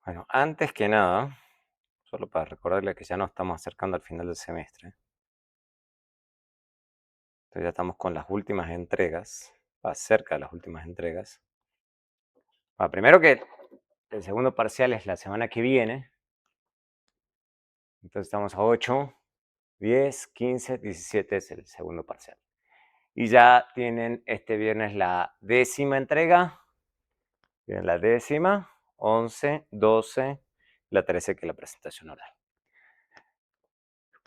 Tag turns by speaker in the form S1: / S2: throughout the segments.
S1: Bueno, antes que nada, solo para recordarle que ya nos estamos acercando al final del semestre. Entonces ya estamos con las últimas entregas, cerca de las últimas entregas. Bueno, primero que el segundo parcial es la semana que viene. Entonces estamos a 8, 10, 15, 17 es el segundo parcial. Y ya tienen este viernes la 10ª entrega. Tienen la 10ª, 11, 12, la 13 que es la presentación oral.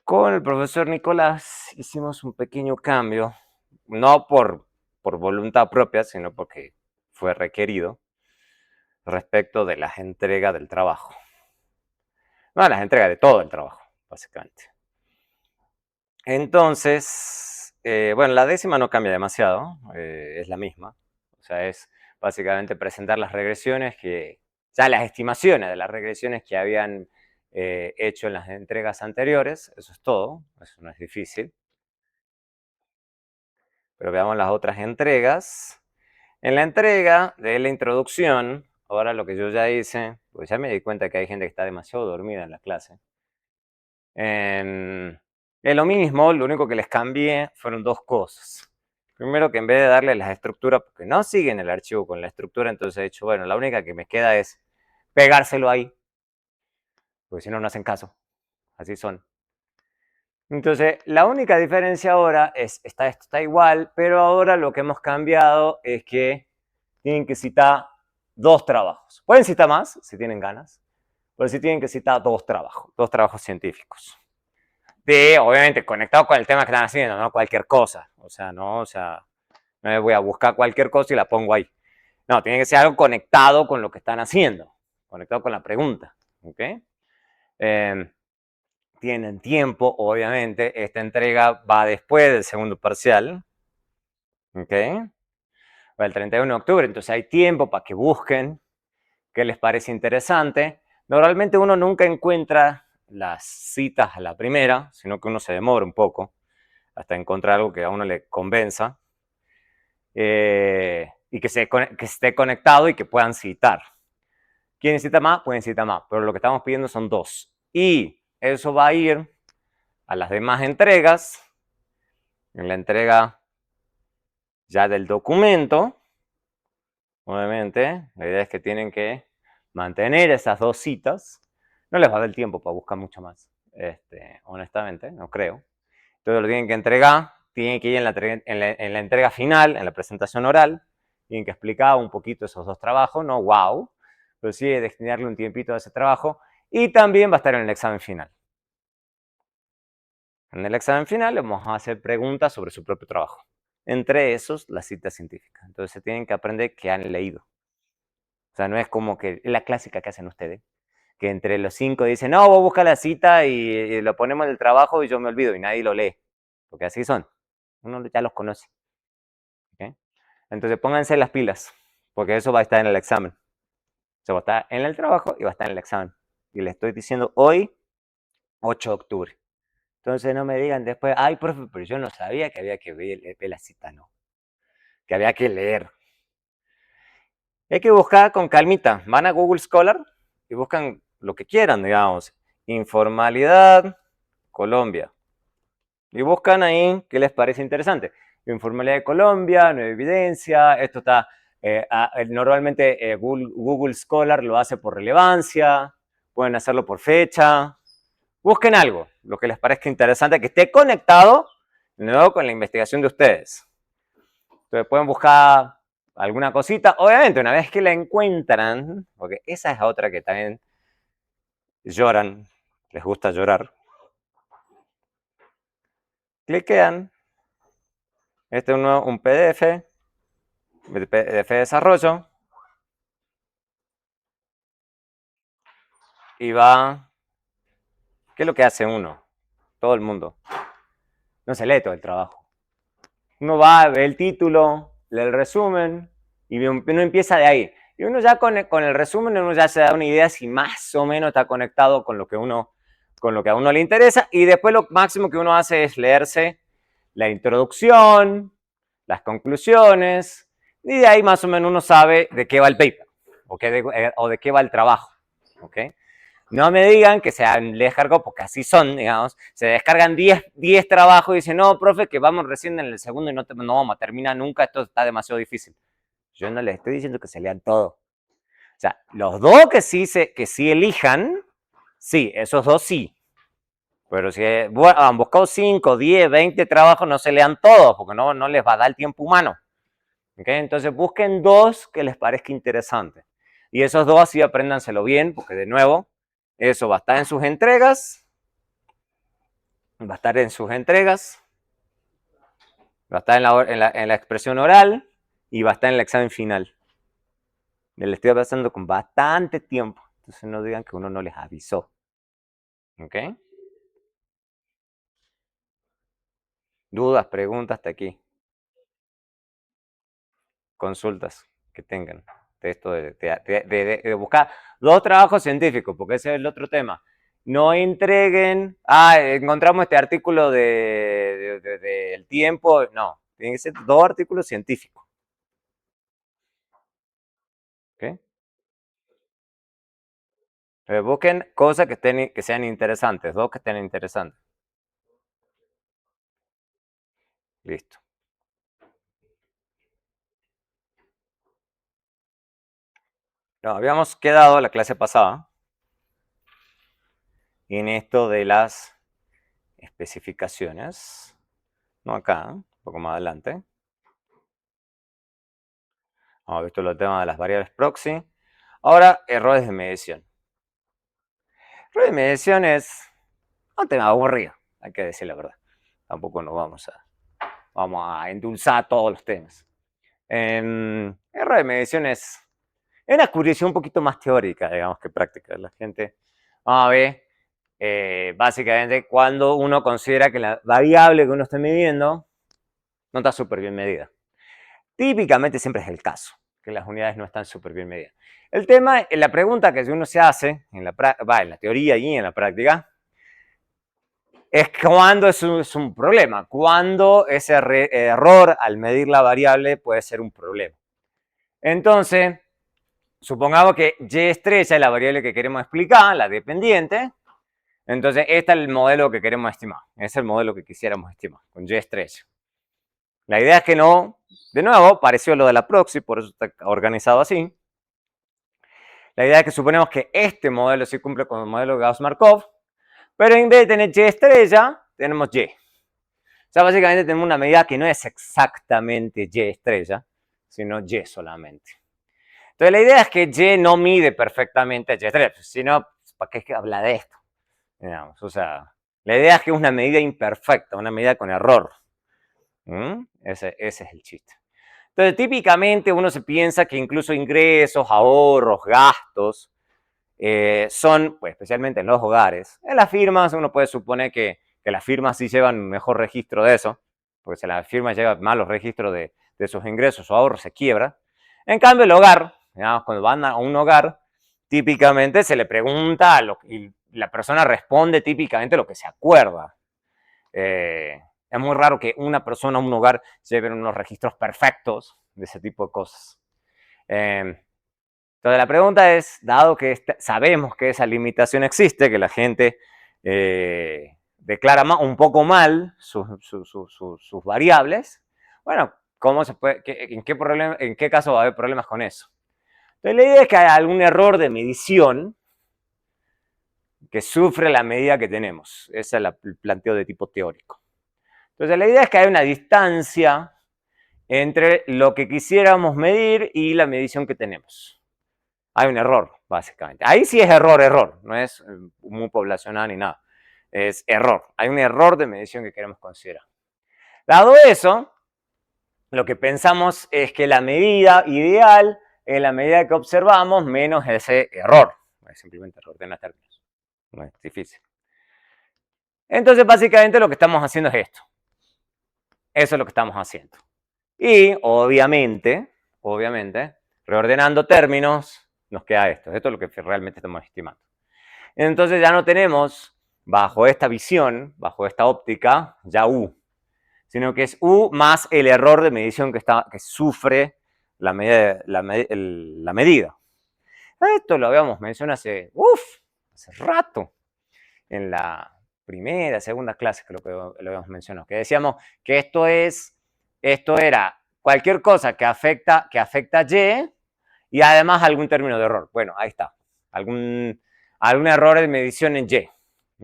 S1: Con el profesor Nicolás hicimos un pequeño cambio, no por voluntad propia, sino porque fue requerido respecto de las entregas del trabajo. No, las entregas de todo el trabajo, básicamente. Entonces, bueno, la 10ª no cambia demasiado, es la misma. O sea, es básicamente presentar las regresiones ya las estimaciones de las regresiones que habían hecho en las entregas anteriores. Eso es todo, eso no es difícil. Pero veamos las otras entregas. En la entrega de la introducción, ahora lo que yo ya hice, pues ya me di cuenta que hay gente que está demasiado dormida en la clase. Es lo mismo, lo único que les cambié fueron dos cosas. Primero, que en vez de darle las estructuras, porque no siguen el archivo con la estructura, entonces he dicho, bueno, la única que me queda es pegárselo ahí, porque si no, no hacen caso. Así son. Entonces, la única diferencia ahora esto está igual, pero ahora lo que hemos cambiado es que tienen que citar dos trabajos. Pueden citar más, si tienen ganas, pero sí tienen que citar dos trabajos científicos. Obviamente, conectados con el tema que están haciendo, no cualquier cosa. No me voy a buscar cualquier cosa y la pongo ahí. No, tiene que ser algo conectado con lo que están haciendo, conectado con la pregunta. ¿Ok? Tienen tiempo, obviamente. Esta entrega va después del segundo parcial. ¿Ok? Va el 31 de octubre, entonces hay tiempo para que busquen qué les parece interesante. Normalmente uno nunca encuentra las citas a la primera, sino que uno se demora un poco hasta encontrar algo que a uno le convenza y que esté conectado y que puedan citar. ¿Quieren citar más? Pueden citar más, pero lo que estamos pidiendo son dos. Y eso va a ir a las demás entregas. En la entrega ya del documento, obviamente, la idea es que tienen que mantener esas dos citas. No les va a dar el tiempo para buscar mucho más, honestamente, no creo. Entonces lo tienen que entregar, tienen que ir en la entrega final, en la presentación oral, tienen que explicar un poquito esos dos trabajos, no wow, pero sí destinarle un tiempito a ese trabajo, y también va a estar en el examen final. En el examen final les vamos a hacer preguntas sobre su propio trabajo. Entre esos, la cita científica. Entonces se tienen que aprender que han leído. O sea, no es como que es la clásica que hacen ustedes, que entre los 5 dicen, no, vos busca la cita y lo ponemos en el trabajo y yo me olvido y nadie lo lee. Porque así son. Uno ya los conoce. ¿Okay? Entonces pónganse las pilas, porque eso va a estar en el examen. O sea, va a estar en el trabajo y va a estar en el examen. Y le estoy diciendo hoy, 8 de octubre. Entonces no me digan después, ay, profe, pero yo no sabía que había que ver la cita, no. Que había que leer. Hay que buscar con calmita. Van a Google Scholar y buscan lo que quieran, digamos. Informalidad, Colombia. Y buscan ahí qué les parece interesante. Informalidad de Colombia, nueva evidencia, esto está, normalmente Google Scholar lo hace por relevancia, pueden hacerlo por fecha. Busquen algo, lo que les parezca interesante, que esté conectado de nuevo con la investigación de ustedes. Entonces pueden buscar alguna cosita. Obviamente, una vez que la encuentran, porque esa es otra que también lloran, les gusta llorar, cliquean. Este es un PDF, PDF de desarrollo, y va. ¿Qué es lo que hace uno? Todo el mundo. No se lee todo el trabajo. Uno va, ve el título, lee el resumen y uno empieza de ahí. Y uno ya con el resumen uno ya se da una idea si más o menos está conectado con lo que a uno le interesa, y después lo máximo que uno hace es leerse la introducción, las conclusiones, y de ahí más o menos uno sabe de qué va el paper o de qué va el trabajo. ¿ok? No me digan que se descargó, porque así son, digamos, se descargan 10 trabajos y dicen, no, profe, que vamos recién en el segundo y no vamos a terminar nunca, esto está demasiado difícil. Yo no les estoy diciendo que se lean todo. O sea, los dos que sí elijan, sí, esos dos sí. Pero si han buscado 5, 10, 20 trabajos, no se lean todos, porque no les va a dar el tiempo humano. ¿Okay? Entonces busquen dos que les parezca interesante. Y esos dos así apréndanselo bien, porque de nuevo, eso va a estar en sus entregas, va a estar en sus entregas, va a estar en la expresión oral y va a estar en el examen final. Le estoy pasando con bastante tiempo, entonces no digan que uno no les avisó. ¿Ok? Dudas, preguntas hasta aquí. Consultas que tengan de esto de buscar dos trabajos científicos, porque ese es el otro tema. No entreguen, encontramos este artículo del tiempo, no, tienen que ser dos artículos científicos. ¿Okay? Busquen cosas que sean interesantes, dos que estén interesantes. Listo. No, habíamos quedado la clase pasada en esto de las especificaciones. No acá, un poco más adelante. Hemos visto los temas de las variables proxy. Ahora, errores de medición. Errores de medición es un tema aburrido, hay que decir la verdad. Tampoco nos vamos a endulzar todos los temas. Error de medición es una curiosidad un poquito más teórica, digamos, que práctica. La gente vamos a ver, básicamente, cuando uno considera que la variable que uno está midiendo no está súper bien medida. Típicamente siempre es el caso, que las unidades no están súper bien medidas. El tema, la pregunta que uno se hace en la teoría y en la práctica, es cuando es un problema, cuando ese error al medir la variable puede ser un problema. Entonces, supongamos que y estrella es la variable que queremos explicar, la dependiente. Entonces, este es el modelo que queremos estimar. Es el modelo que quisiéramos estimar, con y estrella. La idea es que no, de nuevo, pareció lo de la proxy, por eso está organizado así. La idea es que suponemos que este modelo sí cumple con el modelo Gauss-Markov, pero en vez de tener y estrella, tenemos y. O sea, básicamente tenemos una medida que no es exactamente y estrella, sino y solamente. Entonces, la idea es que y no mide perfectamente a y estrella, sino, ¿para qué es que habla de esto? Digamos, o sea, la idea es que es una medida imperfecta, una medida con error. Ese es el chiste. Entonces, típicamente uno se piensa que incluso ingresos, ahorros, gastos, son, pues, especialmente en los hogares. En las firmas uno puede suponer que las firmas sí llevan un mejor registro de eso, porque si la firma lleva malos registros de sus ingresos o ahorros, se quiebra. En cambio, el hogar, digamos, cuando van a un hogar, típicamente se le pregunta y la persona responde típicamente lo que se acuerda. Es muy raro que una persona, un hogar, lleve unos registros perfectos de ese tipo de cosas. Entonces la pregunta es, dado que sabemos que esa limitación existe, que la gente declara un poco mal sus variables, bueno, ¿cómo se puede, en qué caso va a haber problemas con eso? Entonces la idea es que hay algún error de medición que sufre la medida que tenemos. Ese es el planteo de tipo teórico. Entonces la idea es que hay una distancia entre lo que quisiéramos medir y la medición que tenemos. Hay un error, básicamente. Ahí sí es error, no es muy poblacional ni nada. Es error. Hay un error de medición que queremos considerar. Dado eso, lo que pensamos es que la medida ideal es la medida que observamos menos ese error. Es simplemente ordena términos. No es difícil. Entonces, básicamente lo que estamos haciendo es esto. Eso es lo que estamos haciendo. Y, obviamente, reordenando términos, nos queda esto. Esto es lo que realmente estamos estimando. Entonces ya no tenemos, bajo esta visión, bajo esta óptica, ya U, sino que es U más el error de medición que sufre la medida. Esto lo habíamos mencionado hace rato, en la primera, segunda clase que lo habíamos mencionado, que decíamos que esto era cualquier cosa que afecta y además algún término de error. Bueno, ahí está, algún error de medición en Y.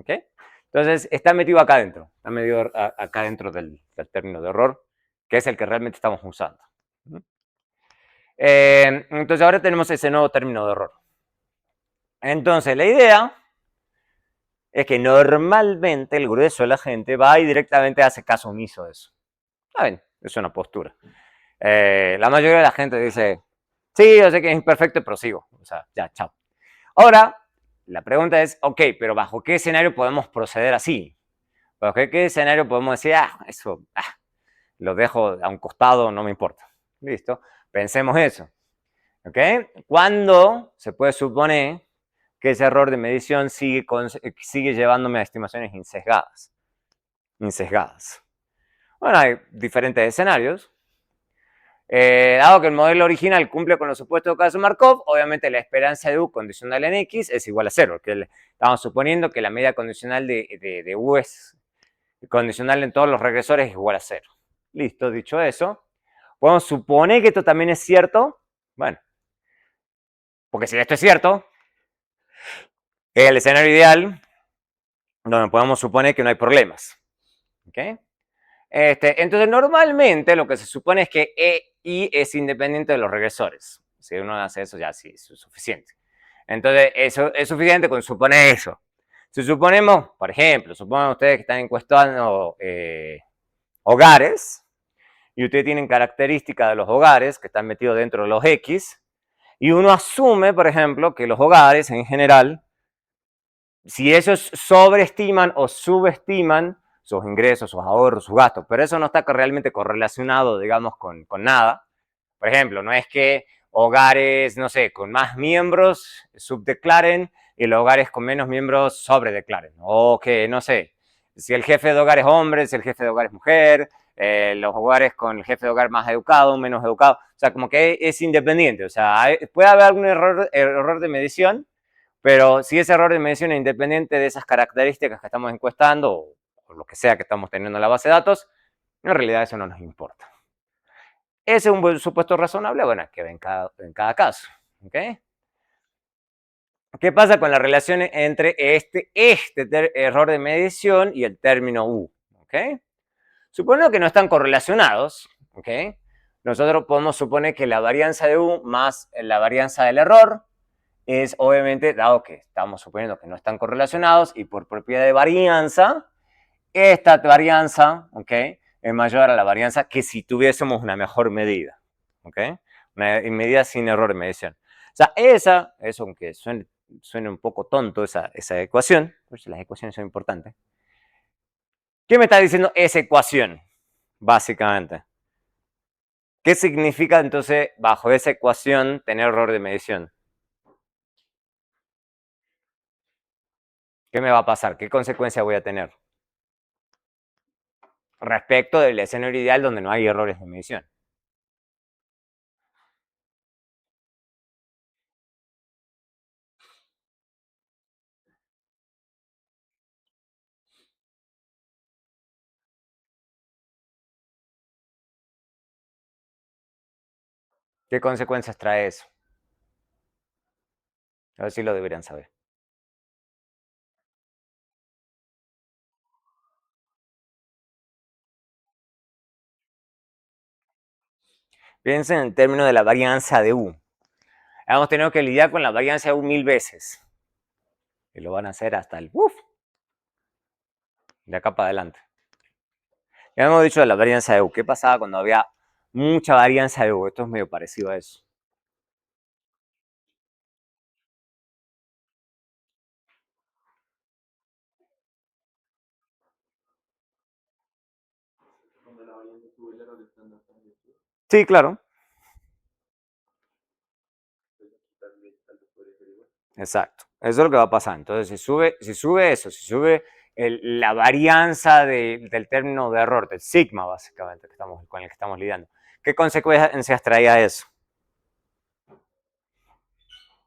S1: ¿Okay? Entonces, está metido acá adentro, está metido acá dentro del término de error, que es el que realmente estamos usando. Entonces, ahora tenemos ese nuevo término de error. Entonces, la idea es que normalmente el grueso de la gente va y directamente hace caso omiso de eso. ¿Saben? Es una postura. La mayoría de la gente dice, sí, yo sé que es imperfecto, pero sigo. O sea, ya, chao. Ahora, la pregunta es, ok, pero ¿bajo qué escenario podemos proceder así? ¿Bajo qué escenario podemos decir, eso, lo dejo a un costado, no me importa? Listo. Pensemos eso. ¿Ok? ¿Cuándo se puede suponer que ese error de medición sigue llevándome a estimaciones insesgadas? Bueno, hay diferentes escenarios. Dado que el modelo original cumple con los supuestos de caso Markov, obviamente la esperanza de U condicional en X es igual a 0, porque estamos suponiendo que la medida condicional de U es condicional en todos los regresores es igual a 0. Listo, dicho eso, podemos suponer que esto también es cierto. Bueno, porque si esto es cierto, es el escenario ideal donde podemos suponer que no hay problemas. ¿Ok? Entonces, normalmente lo que se supone es que I es independiente de los regresores. Si uno hace eso, ya sí, eso es suficiente. Entonces, eso es suficiente con suponer eso. Si suponemos, por ejemplo, supongan ustedes que están encuestando hogares, y ustedes tienen características de los hogares que están metidos dentro de los X, y uno asume, por ejemplo, que los hogares en general, si ellos sobreestiman o subestiman sus ingresos, sus ahorros, sus gastos, pero eso no está realmente correlacionado, digamos, con nada. Por ejemplo, no es que hogares, no sé, con más miembros subdeclaren y los hogares con menos miembros sobredeclaren. O que, no sé, si el jefe de hogar es hombre, si el jefe de hogar es mujer, los hogares con el jefe de hogar más educado, menos educado. O sea, como que es independiente. O sea, puede haber algún error de medición, pero si ese error de medición es independiente de esas características que estamos encuestando o lo que sea que estamos teniendo en la base de datos, en realidad eso no nos importa. Ese es un buen supuesto razonable, bueno, que ve en cada caso. ¿Okay? ¿Qué pasa con la relación entre este error de medición y el término U? ¿Okay? Suponiendo que no están correlacionados, ¿okay? Nosotros podemos suponer que la varianza de U más la varianza del error es obviamente, dado que estamos suponiendo que no están correlacionados y por propiedad de varianza, esta varianza, ¿ok? Es mayor a la varianza que si tuviésemos una mejor medida, ¿ok? Una medida sin error de medición. O sea, eso aunque suene un poco tonto esa ecuación, pues las ecuaciones son importantes. ¿Qué me está diciendo esa ecuación, básicamente? ¿Qué significa entonces, bajo esa ecuación, tener error de medición? ¿Qué me va a pasar? ¿Qué consecuencia voy a tener? Respecto del escenario ideal donde no hay errores de medición. ¿Qué consecuencias trae eso? A ver si lo deberían saber. Piensen en términos de la varianza de U. Hemos tenido que lidiar con la varianza de U 1000 veces. Y lo van a hacer hasta el de acá para adelante. Ya hemos dicho de la varianza de U. ¿Qué pasaba cuando había mucha varianza de U? Esto es medio parecido a eso. Sí, claro. Exacto. Eso es lo que va a pasar. Entonces, si sube eso, si sube la varianza del término de error, del sigma, básicamente, con el que estamos lidiando, ¿qué consecuencias traía eso?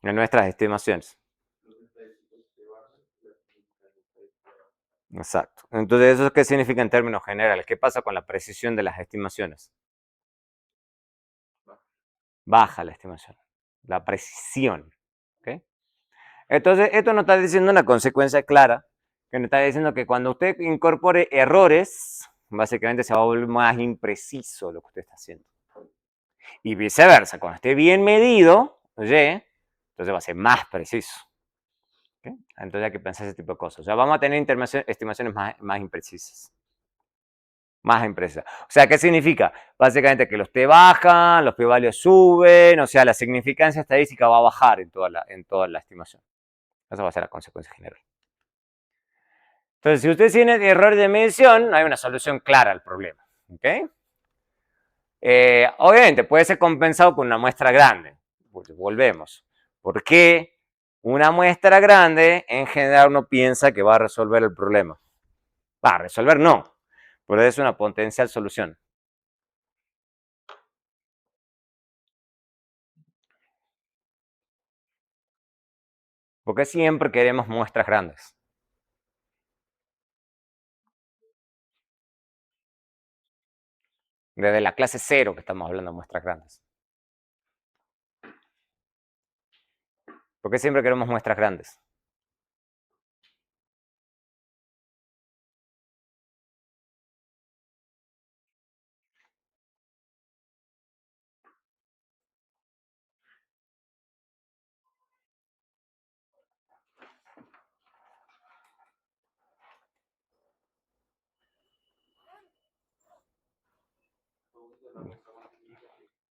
S1: en nuestras estimaciones. Exacto. Entonces, ¿eso qué significa en términos generales? ¿Qué pasa con la precisión de las estimaciones? Baja la estimación, la precisión. ¿Okay? Entonces, esto nos está diciendo una consecuencia clara, que nos está diciendo que cuando usted incorpore errores, básicamente se va a volver más impreciso lo que usted está haciendo. Y viceversa, cuando esté bien medido, oye, entonces va a ser más preciso. ¿Okay? Entonces hay que pensar ese tipo de cosas. O sea, vamos a tener estimaciones más imprecisas. Más imprecisas. O sea, ¿qué significa? Básicamente que los T bajan, los p-values suben, o sea, la significancia estadística va a bajar en toda la estimación. Esa va a ser la consecuencia general. Entonces, si usted tiene error de medición, hay una solución clara al problema. ¿Okay? Obviamente, puede ser compensado con una muestra grande. Volvemos. ¿Por qué una muestra grande en general uno piensa que va a resolver el problema? Va a resolver no, pero es una potencial solución. Porque siempre queremos muestras grandes. Desde la clase 0 que estamos hablando de muestras grandes. ¿Por qué siempre queremos muestras grandes?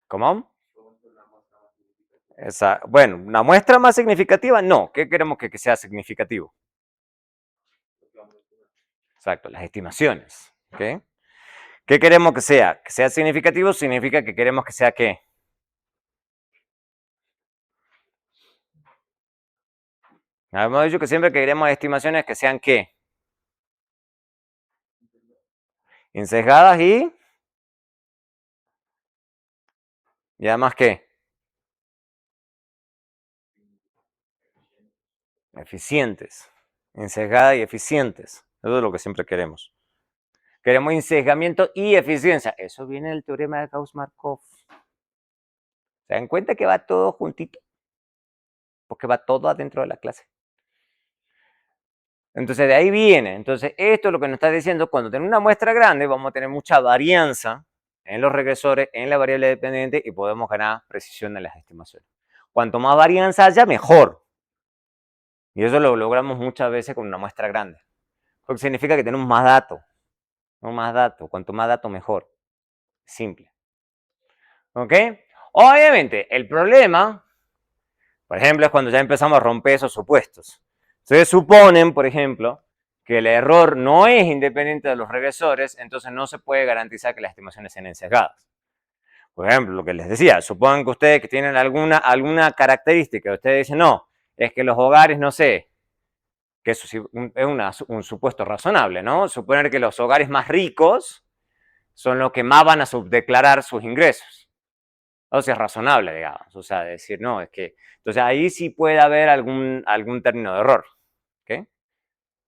S1: ¿Cómo? Bueno, una muestra más significativa, no. ¿Qué queremos que sea significativo? Exacto, las estimaciones. ¿Okay? ¿Qué queremos que sea? Que sea significativo significa que queremos que sea ¿qué? Hemos dicho que siempre queremos estimaciones que sean ¿qué? Insesgadas y además ¿qué? Eficientes. Insesgadas y eficientes. Eso es lo que siempre queremos. Queremos insesgamiento y eficiencia. Eso viene del teorema de Gauss-Markov. ¿Se dan cuenta que va todo juntito? Porque va todo adentro de la clase. Entonces, de ahí viene. Entonces, esto es lo que nos está diciendo. Cuando tenemos una muestra grande, vamos a tener mucha varianza en los regresores, en la variable dependiente y podemos ganar precisión en las estimaciones. Cuanto más varianza haya, mejor. Y eso lo logramos muchas veces con una muestra grande. Porque significa que tenemos más datos. No más datos. Cuanto más datos, mejor. Simple. ¿Ok? Obviamente, el problema, por ejemplo, es cuando ya empezamos a romper esos supuestos. Ustedes suponen, por ejemplo, que el error no es independiente de los regresores, entonces no se puede garantizar que las estimaciones sean sesgadas. Por ejemplo, lo que les decía, supongan que ustedes que tienen alguna característica, ustedes dicen, no, es que los hogares, no sé, que eso sí, es un supuesto razonable, ¿no? Suponer que los hogares más ricos son los que más van a subdeclarar sus ingresos. O sea, es razonable, digamos. O sea, decir, no, es que... Entonces ahí sí puede haber algún término de error. ¿Ok?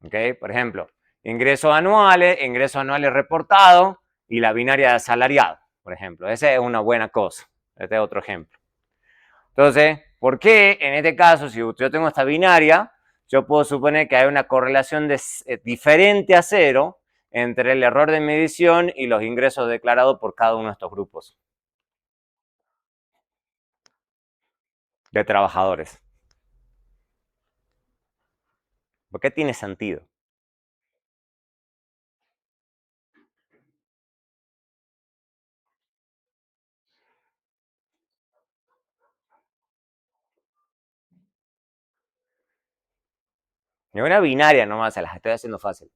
S1: ¿Ok? Por ejemplo, ingresos anuales reportados y la binaria de asalariado, por ejemplo. Esa es una buena cosa. Este es otro ejemplo. Entonces, ¿por qué en este caso, si yo tengo esta binaria, yo puedo suponer que hay una correlación diferente a cero entre el error de medición y los ingresos declarados por cada uno de estos grupos de trabajadores? ¿Por qué tiene sentido? Es una binaria nomás, se las estoy haciendo fácil.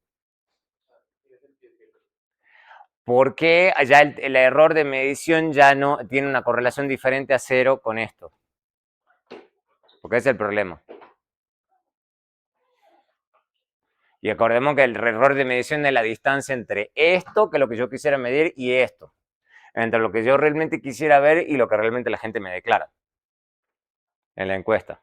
S1: ¿Por qué allá el error de medición ya no tiene una correlación diferente a cero con esto? Porque ese es el problema. Y acordemos que el error de medición es la distancia entre esto, que es lo que yo quisiera medir, y esto. Entre lo que yo realmente quisiera ver y lo que realmente la gente me declara en la encuesta.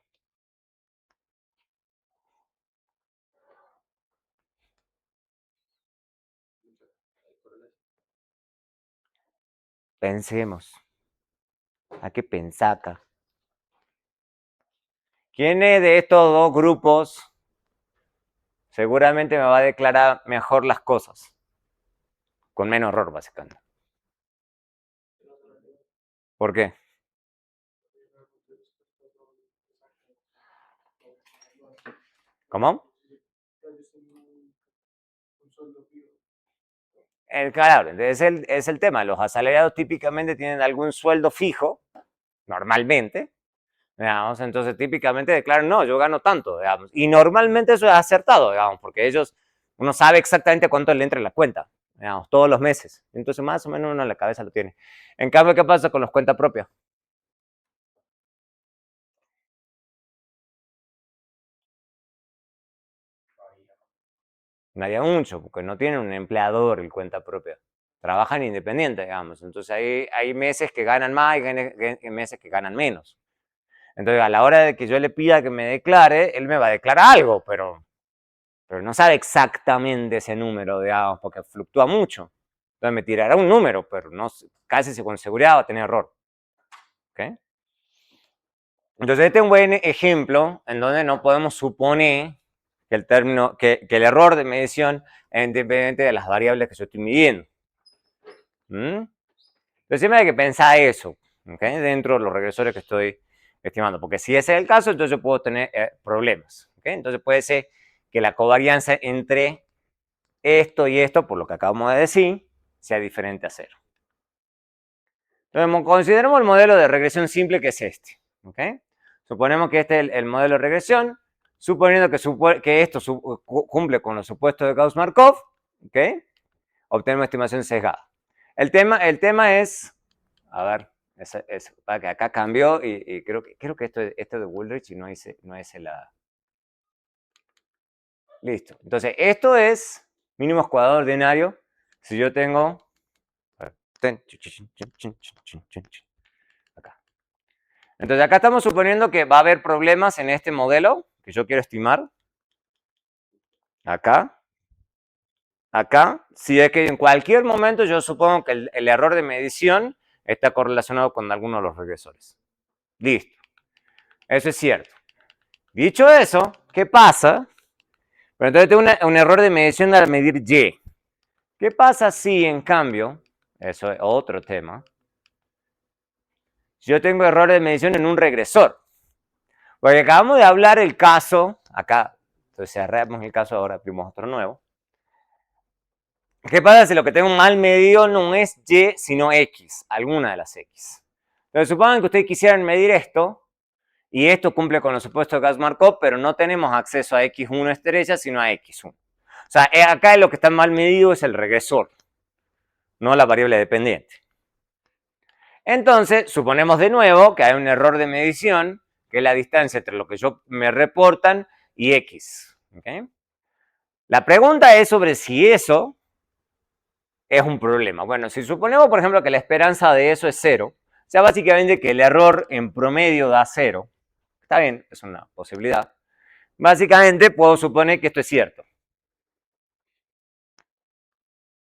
S1: Pensemos. Hay que pensar acá. ¿Quién de estos dos grupos seguramente me va a declarar mejor las cosas? Con menos error, básicamente. ¿Por qué? ¿Cómo? Claro, es el tema. Los asalariados típicamente tienen algún sueldo fijo, normalmente, digamos, entonces típicamente declaran, no, yo gano tanto, digamos, y normalmente eso es acertado, digamos, porque uno sabe exactamente cuánto le entra en la cuenta, digamos, todos los meses, entonces más o menos uno en la cabeza lo tiene. En cambio, ¿qué pasa con las cuentas propias? No hay mucho, porque no tienen un empleador el cuenta propia, trabajan independiente, digamos, entonces hay meses que ganan más y meses que ganan menos. Entonces, a la hora de que yo le pida que me declare, él me va a declarar algo, pero no sabe exactamente ese número, digamos, porque fluctúa mucho. Entonces me tirará un número, pero no, casi con seguridad va a tener error. ¿Okay? Entonces, este es un buen ejemplo en donde no podemos suponer que el término, que el error de medición es independiente de las variables que yo estoy midiendo. ¿Mm? Entonces, siempre hay que pensar eso, ¿okay? Dentro de los regresores que estoy estimando, porque si ese es el caso, entonces yo puedo tener problemas. ¿Okay? Entonces, puede ser que la covarianza entre esto y esto, por lo que acabamos de decir, sea diferente a cero. Entonces, consideremos el modelo de regresión simple que es este. ¿Okay? Suponemos que este es el modelo de regresión, suponiendo que esto cumple con los supuestos de Gauss-Markov, ¿okay? Obtenemos estimación sesgada. El tema es, a ver, para que acá cambió y creo que esto es de Woolrich y no hice la... Listo. Entonces, esto es mínimo cuadrado ordinario si yo tengo... Acá. Entonces, acá estamos suponiendo que va a haber problemas en este modelo que yo quiero estimar. Acá. Acá. Si es que en cualquier momento yo supongo que el error de medición está correlacionado con alguno de los regresores. Listo. Eso es cierto. Dicho eso, ¿qué pasa? Pero entonces tengo un error de medición al medir Y. ¿Qué pasa si, en cambio, eso es otro tema, si yo tengo error de medición en un regresor? Porque acabamos de hablar el caso, acá, entonces cerramos el caso ahora, abrimos otro nuevo. ¿Qué pasa si lo que tengo mal medido no es Y, sino X, alguna de las X? Entonces supongan que ustedes quisieran medir esto, y esto cumple con los supuestos de Gauss-Markov, pero no tenemos acceso a X1 estrella, sino a X1. O sea, acá lo que está mal medido es el regresor, no la variable dependiente. Entonces, suponemos de nuevo que hay un error de medición, que es la distancia entre lo que me reportan y X. ¿Okay? La pregunta es sobre si eso es un problema. Bueno, si suponemos, por ejemplo, que la esperanza de eso es 0, o sea, básicamente que el error en promedio da 0, está bien, es una posibilidad. Básicamente puedo suponer que esto es cierto.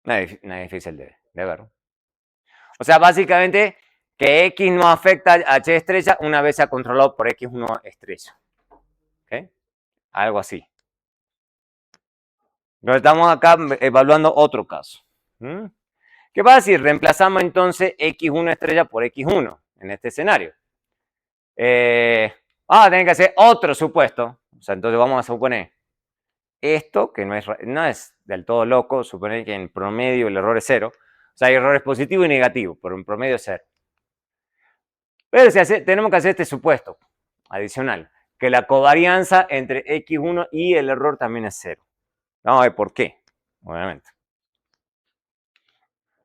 S1: No es difícil de ver. O sea, básicamente que X no afecta a H estrella una vez sea controlado por X1 estrella. ¿Okay? Algo así. Pero estamos acá evaluando otro caso. ¿Mm? ¿Qué pasa si reemplazamos entonces X1 estrella por X1 en este escenario? Vamos a tener que hacer otro supuesto. O sea, entonces vamos a suponer esto, que no es del todo loco, suponer que en promedio el error es 0. O sea, hay errores positivos y negativos, pero en promedio es 0. Pero tenemos que hacer este supuesto adicional, que la covarianza entre X1 y el error también es 0. Vamos a ver por qué, obviamente.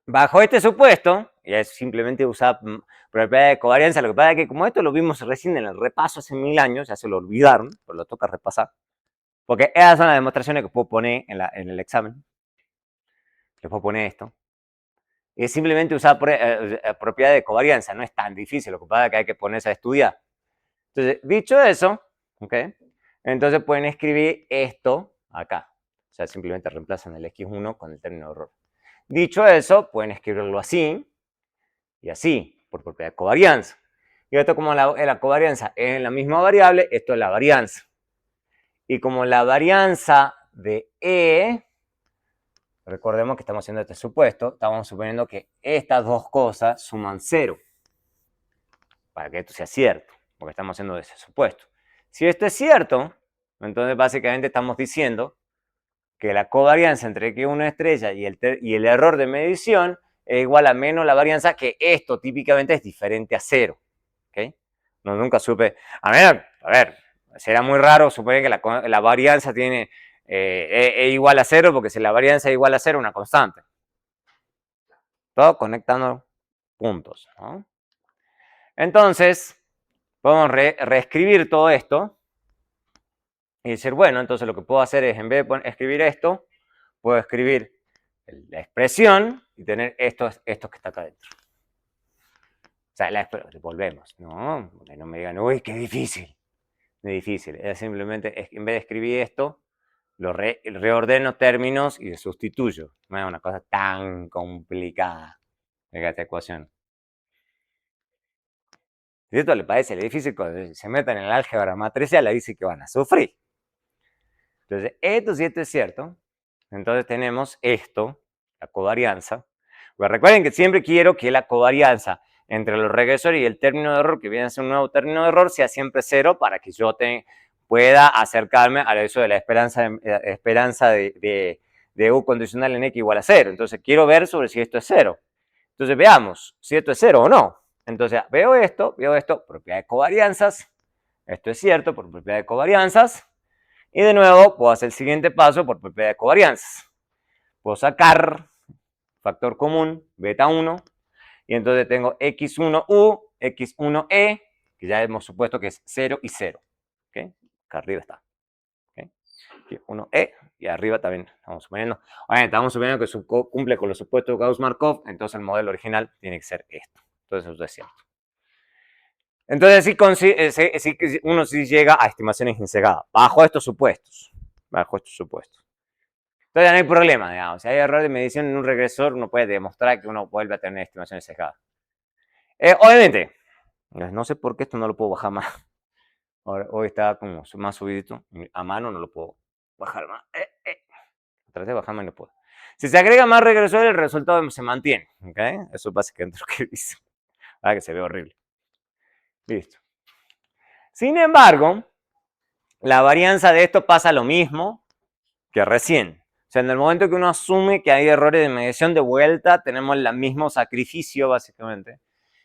S1: Bajo este supuesto, y es simplemente usar propiedad de covarianza, lo que pasa es que como esto lo vimos recién en el repaso hace 1000 años, ya se lo olvidaron, pero lo toca repasar. Porque esas son las demostraciones que puedo poner en el examen. Les puedo poner esto. Y es simplemente usar propiedad de covarianza, no es tan difícil, lo que pasa es que hay que ponerse a estudiar. Entonces, dicho eso, ¿okay? Entonces pueden escribir esto acá. O sea, simplemente reemplazan el X1 con el término error. Dicho eso, pueden escribirlo así. Y así, por propiedad de covarianza. Y esto como la covarianza es en la misma variable, esto es la varianza. Y como la varianza de E, recordemos que estamos haciendo este supuesto, estamos suponiendo que estas dos cosas suman 0. Para que esto sea cierto, porque estamos haciendo ese supuesto. Si esto es cierto, entonces básicamente estamos diciendo que la covarianza entre X1 estrella y el error de medición es igual a menos la varianza, que esto típicamente es diferente a 0. ¿Okay? No, nunca supe. A ver, será muy raro suponer que la varianza tiene es igual a 0, porque si la varianza es igual a 0, una constante. Todo conectando puntos, ¿no? Entonces, podemos reescribir todo esto y decir, bueno, entonces lo que puedo hacer es, en vez de escribir esto, puedo escribir la expresión y tener esto que está acá adentro. O sea, volvemos, ¿no? Que no me digan, uy, qué difícil. Es difícil, es simplemente, en vez de escribir esto, lo reordeno términos y sustituyo. No es una cosa tan complicada esta ecuación. Si esto le parece difícil, cuando se meten en el álgebra matricial, le dice que van a sufrir. Entonces, si esto es cierto, entonces tenemos esto, la covarianza. Pues recuerden que siempre quiero que la covarianza entre los regresores y el término de error, que viene a ser un nuevo término de error, sea siempre 0, para que yo pueda acercarme a eso de la esperanza de U condicional en X igual a 0. Entonces quiero ver sobre si esto es 0. Entonces veamos si esto es 0 o no. Entonces veo esto, propiedad de covarianzas. Esto es cierto por propiedad de covarianzas. Y de nuevo puedo hacer el siguiente paso por propiedad de covarianzas. Puedo sacar factor común, beta 1, y entonces tengo x1u, x1e, que ya hemos supuesto que es 0 y 0. ¿Okay? Acá arriba está. ¿Okay? X1e, y arriba también estamos suponiendo. Estamos suponiendo que cumple con los supuestos de Gauss-Markov, entonces el modelo original tiene que ser esto. Entonces eso es cierto. Entonces uno sí llega a estimaciones incegadas, bajo estos supuestos. Entonces no hay problema, digamos. Si hay error de medición en un regresor, uno puede demostrar que uno vuelve a tener estimaciones sesgadas. Obviamente, no sé por qué esto no lo puedo bajar más. Hoy está como más subidito. A mano no lo puedo bajar más. Traté de bajar más y no puedo. Si se agrega más regresor, el resultado se mantiene. ¿Okay? Eso es básicamente lo que dice. Ah, que se ve horrible. Listo. Sin embargo, la varianza de esto pasa lo mismo que recién. O sea, en el momento que uno asume que hay errores de medición, de vuelta tenemos el mismo sacrificio, básicamente,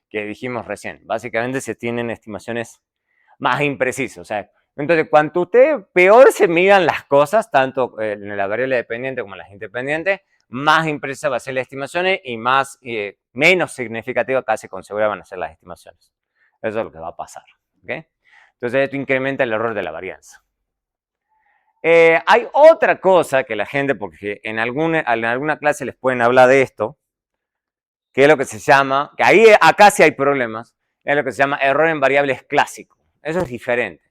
S1: que dijimos recién. Básicamente se tienen estimaciones más imprecisas. O sea, entonces, cuanto usted peor se midan las cosas, tanto en la variable dependiente como en las independientes, más imprecisas van a ser las estimaciones y menos significativas casi con seguridad van a ser las estimaciones. Eso es lo que va a pasar. ¿Okay? Entonces, esto incrementa el error de la varianza. Hay otra cosa que la gente, porque en alguna clase les pueden hablar de esto, que es lo que se llama, que acá sí hay problemas, es lo que se llama error en variables clásico. Eso es diferente.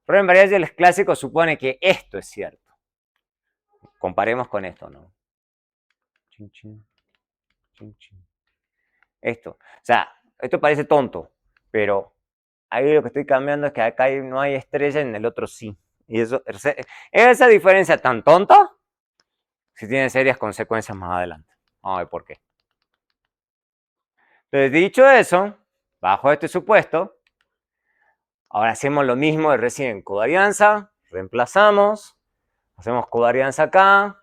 S1: Error en variables clásico supone que esto es cierto. Comparemos con esto, ¿no? Chin, chin, chin, chin. Esto. O sea, esto parece tonto, pero ahí lo que estoy cambiando es que acá no hay estrella, en el otro sí. Y esa diferencia tan tonta, si tiene serias consecuencias más adelante. Vamos a ver por qué. Entonces, dicho eso, bajo este supuesto, ahora hacemos lo mismo de recién. Covarianza, reemplazamos, hacemos covarianza acá,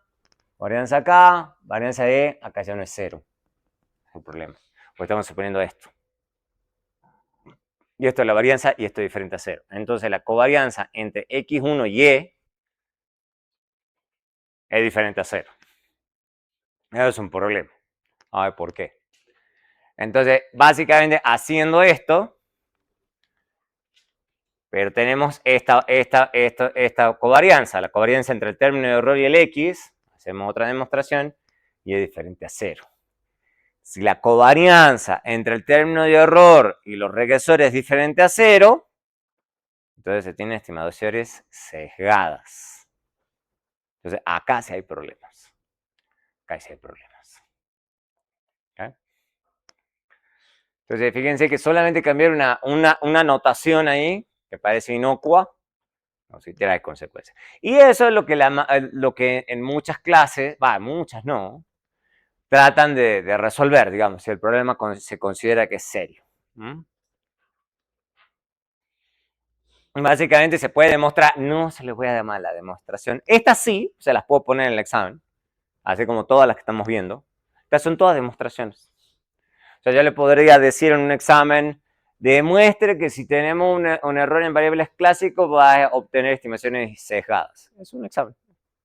S1: varianza de acá ya no es 0. No hay problema. Pues estamos suponiendo esto. Y esto es la varianza y esto es diferente a 0. Entonces la covarianza entre x1 y y es diferente a 0. Eso es un problema. A ver por qué. Entonces, básicamente haciendo esto, pero tenemos esta covarianza, la covarianza entre el término de error y el x, hacemos otra demostración, y es diferente a 0. Si la covarianza entre el término de error y los regresores es diferente a 0, entonces se tienen estimaciones sesgadas. Entonces, acá sí hay problemas. Acá sí hay problemas. ¿Okay? Entonces, fíjense que solamente cambiar una notación ahí, que parece inocua, no, si trae consecuencias. Y eso es lo que en muchas clases, muchas no, tratan de resolver, digamos, si el problema se considera que es serio. Básicamente se puede demostrar, no se les voy a dar más la demostración. Estas sí, se las puedo poner en el examen, así como todas las que estamos viendo. Estas son todas demostraciones. O sea, yo le podría decir en un examen, demuestre que si tenemos un error en variables clásicos va a obtener estimaciones sesgadas. Es un examen,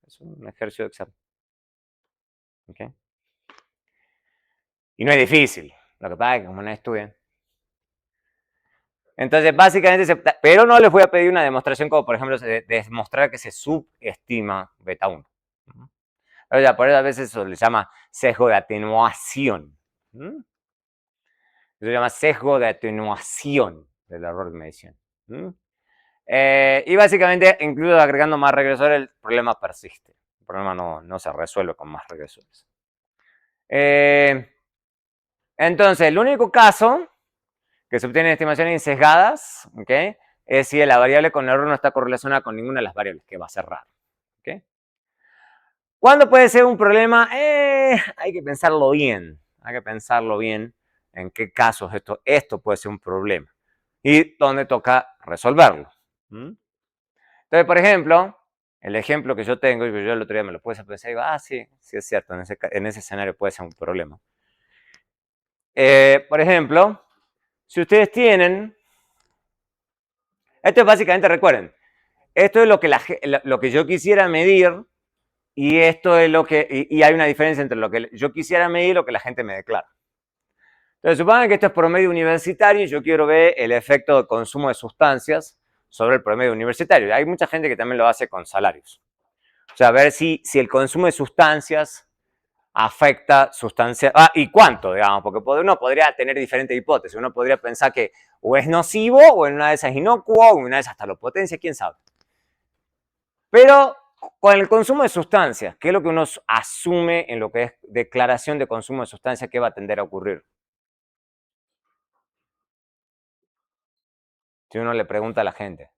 S1: es un ejercicio de examen. ¿Okay? Y no es difícil, lo que pasa es que como no estudian. Entonces, básicamente, pero no les voy a pedir una demostración como, por ejemplo, demostrar que se subestima beta 1. O sea, por eso a veces eso le llama sesgo de atenuación. Eso se llama sesgo de atenuación del error de medición. Y básicamente, incluso agregando más regresores, el problema persiste. El problema no se resuelve con más regresores. Entonces, el único caso que se obtienen estimaciones insesgadas, ¿okay? Es si la variable con error no está correlacionada con ninguna de las variables, que va a ser raro. ¿Okay? ¿Cuándo puede ser un problema? Hay que pensarlo bien. Hay que pensarlo bien en qué casos esto puede ser un problema y dónde toca resolverlo. Entonces, por ejemplo, el ejemplo que yo tengo, y yo el otro día me lo puse a pensar y digo, sí es cierto, en ese escenario puede ser un problema. Por ejemplo, si ustedes tienen, esto es básicamente, recuerden, esto es lo que yo quisiera medir y esto es lo que, y hay una diferencia entre lo que yo quisiera medir y lo que la gente me declara. Entonces, supongan que esto es promedio universitario y yo quiero ver el efecto de consumo de sustancias sobre el promedio universitario. Hay mucha gente que también lo hace con salarios. O sea, ver si el consumo de sustancias afecta sustancias. ¿Y cuánto, digamos? Porque uno podría tener diferentes hipótesis. Uno podría pensar que o es nocivo, o en una de esas es inocuo, o en una de esas hasta lo potencia, quién sabe. Pero con el consumo de sustancias, ¿qué es lo que uno asume en lo que es declaración de consumo de sustancias que va a tender a ocurrir? Si uno le pregunta a la gente,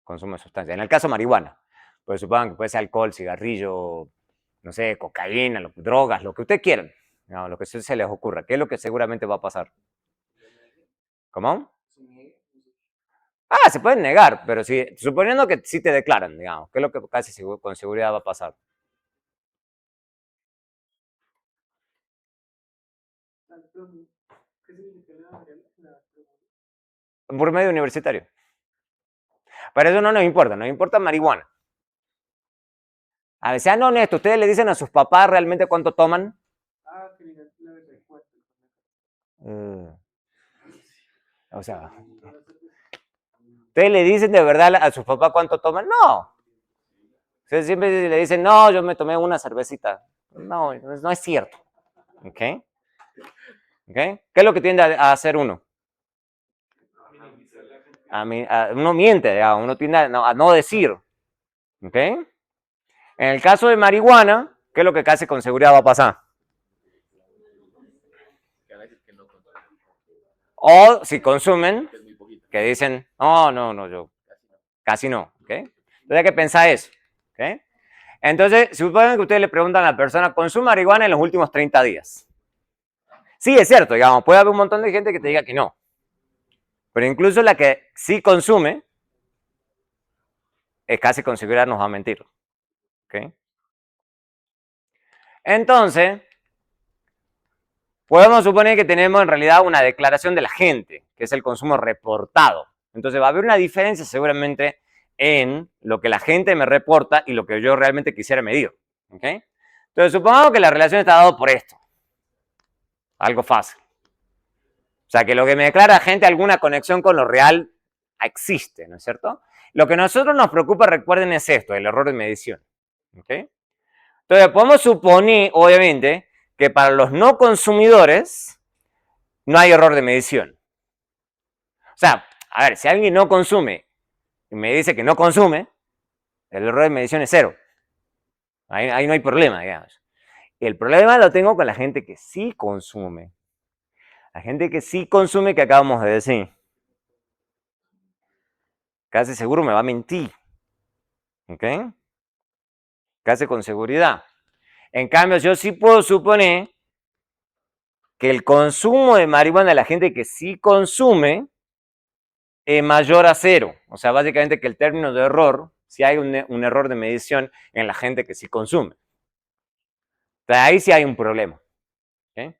S1: consumo de sustancias. En el caso marihuana, pues supongan que puede ser alcohol, cigarrillo, no sé, cocaína, drogas, lo que ustedes quieran, no, lo que se les ocurra. ¿Qué es lo que seguramente va a pasar? ¿Cómo? Se pueden negar, pero suponiendo que sí te declaran, digamos, ¿qué es lo que casi con seguridad va a pasar? Por medio universitario. Pero eso no nos importa marihuana. A ver, sean honestos, ¿ustedes le dicen a sus papás realmente cuánto toman? O sea, ¿ustedes le dicen de verdad a sus papás cuánto toman? No. Ustedes siempre le dicen, no, yo me tomé una cervecita. No, no es cierto. ¿Ok? ¿Okay? ¿Qué es lo que tiende a hacer uno? Uno miente, digamos, uno tiende a no decir. ¿Ok? En el caso de marihuana, ¿qué es lo que casi con seguridad va a pasar? O si consumen, que dicen, no, yo casi no. ¿Ok? Entonces hay que pensar eso. ¿Ok? Entonces, supongan que ustedes le preguntan a la persona, ¿consume marihuana en los últimos 30 días? Sí, es cierto, digamos, puede haber un montón de gente que te diga que no. Pero incluso la que sí consume, es casi con seguridad nos va a mentir. ¿Okay? Entonces, podemos suponer que tenemos en realidad una declaración de la gente, que es el consumo reportado. Entonces va a haber una diferencia seguramente en lo que la gente me reporta y lo que yo realmente quisiera medir. ¿Okay? Entonces supongamos que la relación está dada por esto. Algo fácil. O sea, que lo que me declara gente alguna conexión con lo real existe, ¿no es cierto? Lo que a nosotros nos preocupa, recuerden, es esto, el error de medición. ¿Okay? Entonces, podemos suponer, obviamente, que para los no consumidores no hay error de medición. O sea, a ver, si alguien no consume y me dice que no consume, el error de medición es cero. Ahí no hay problema, digamos. El problema lo tengo con la gente que sí consume. La gente que sí consume, que acabamos de decir, casi seguro me va a mentir. ¿Ok? Casi con seguridad. En cambio, yo sí puedo suponer que el consumo de marihuana de la gente que sí consume es mayor a cero. O sea, básicamente que el término de error, si hay un error de medición en la gente que sí consume. Entonces, ahí sí hay un problema. ¿Okay?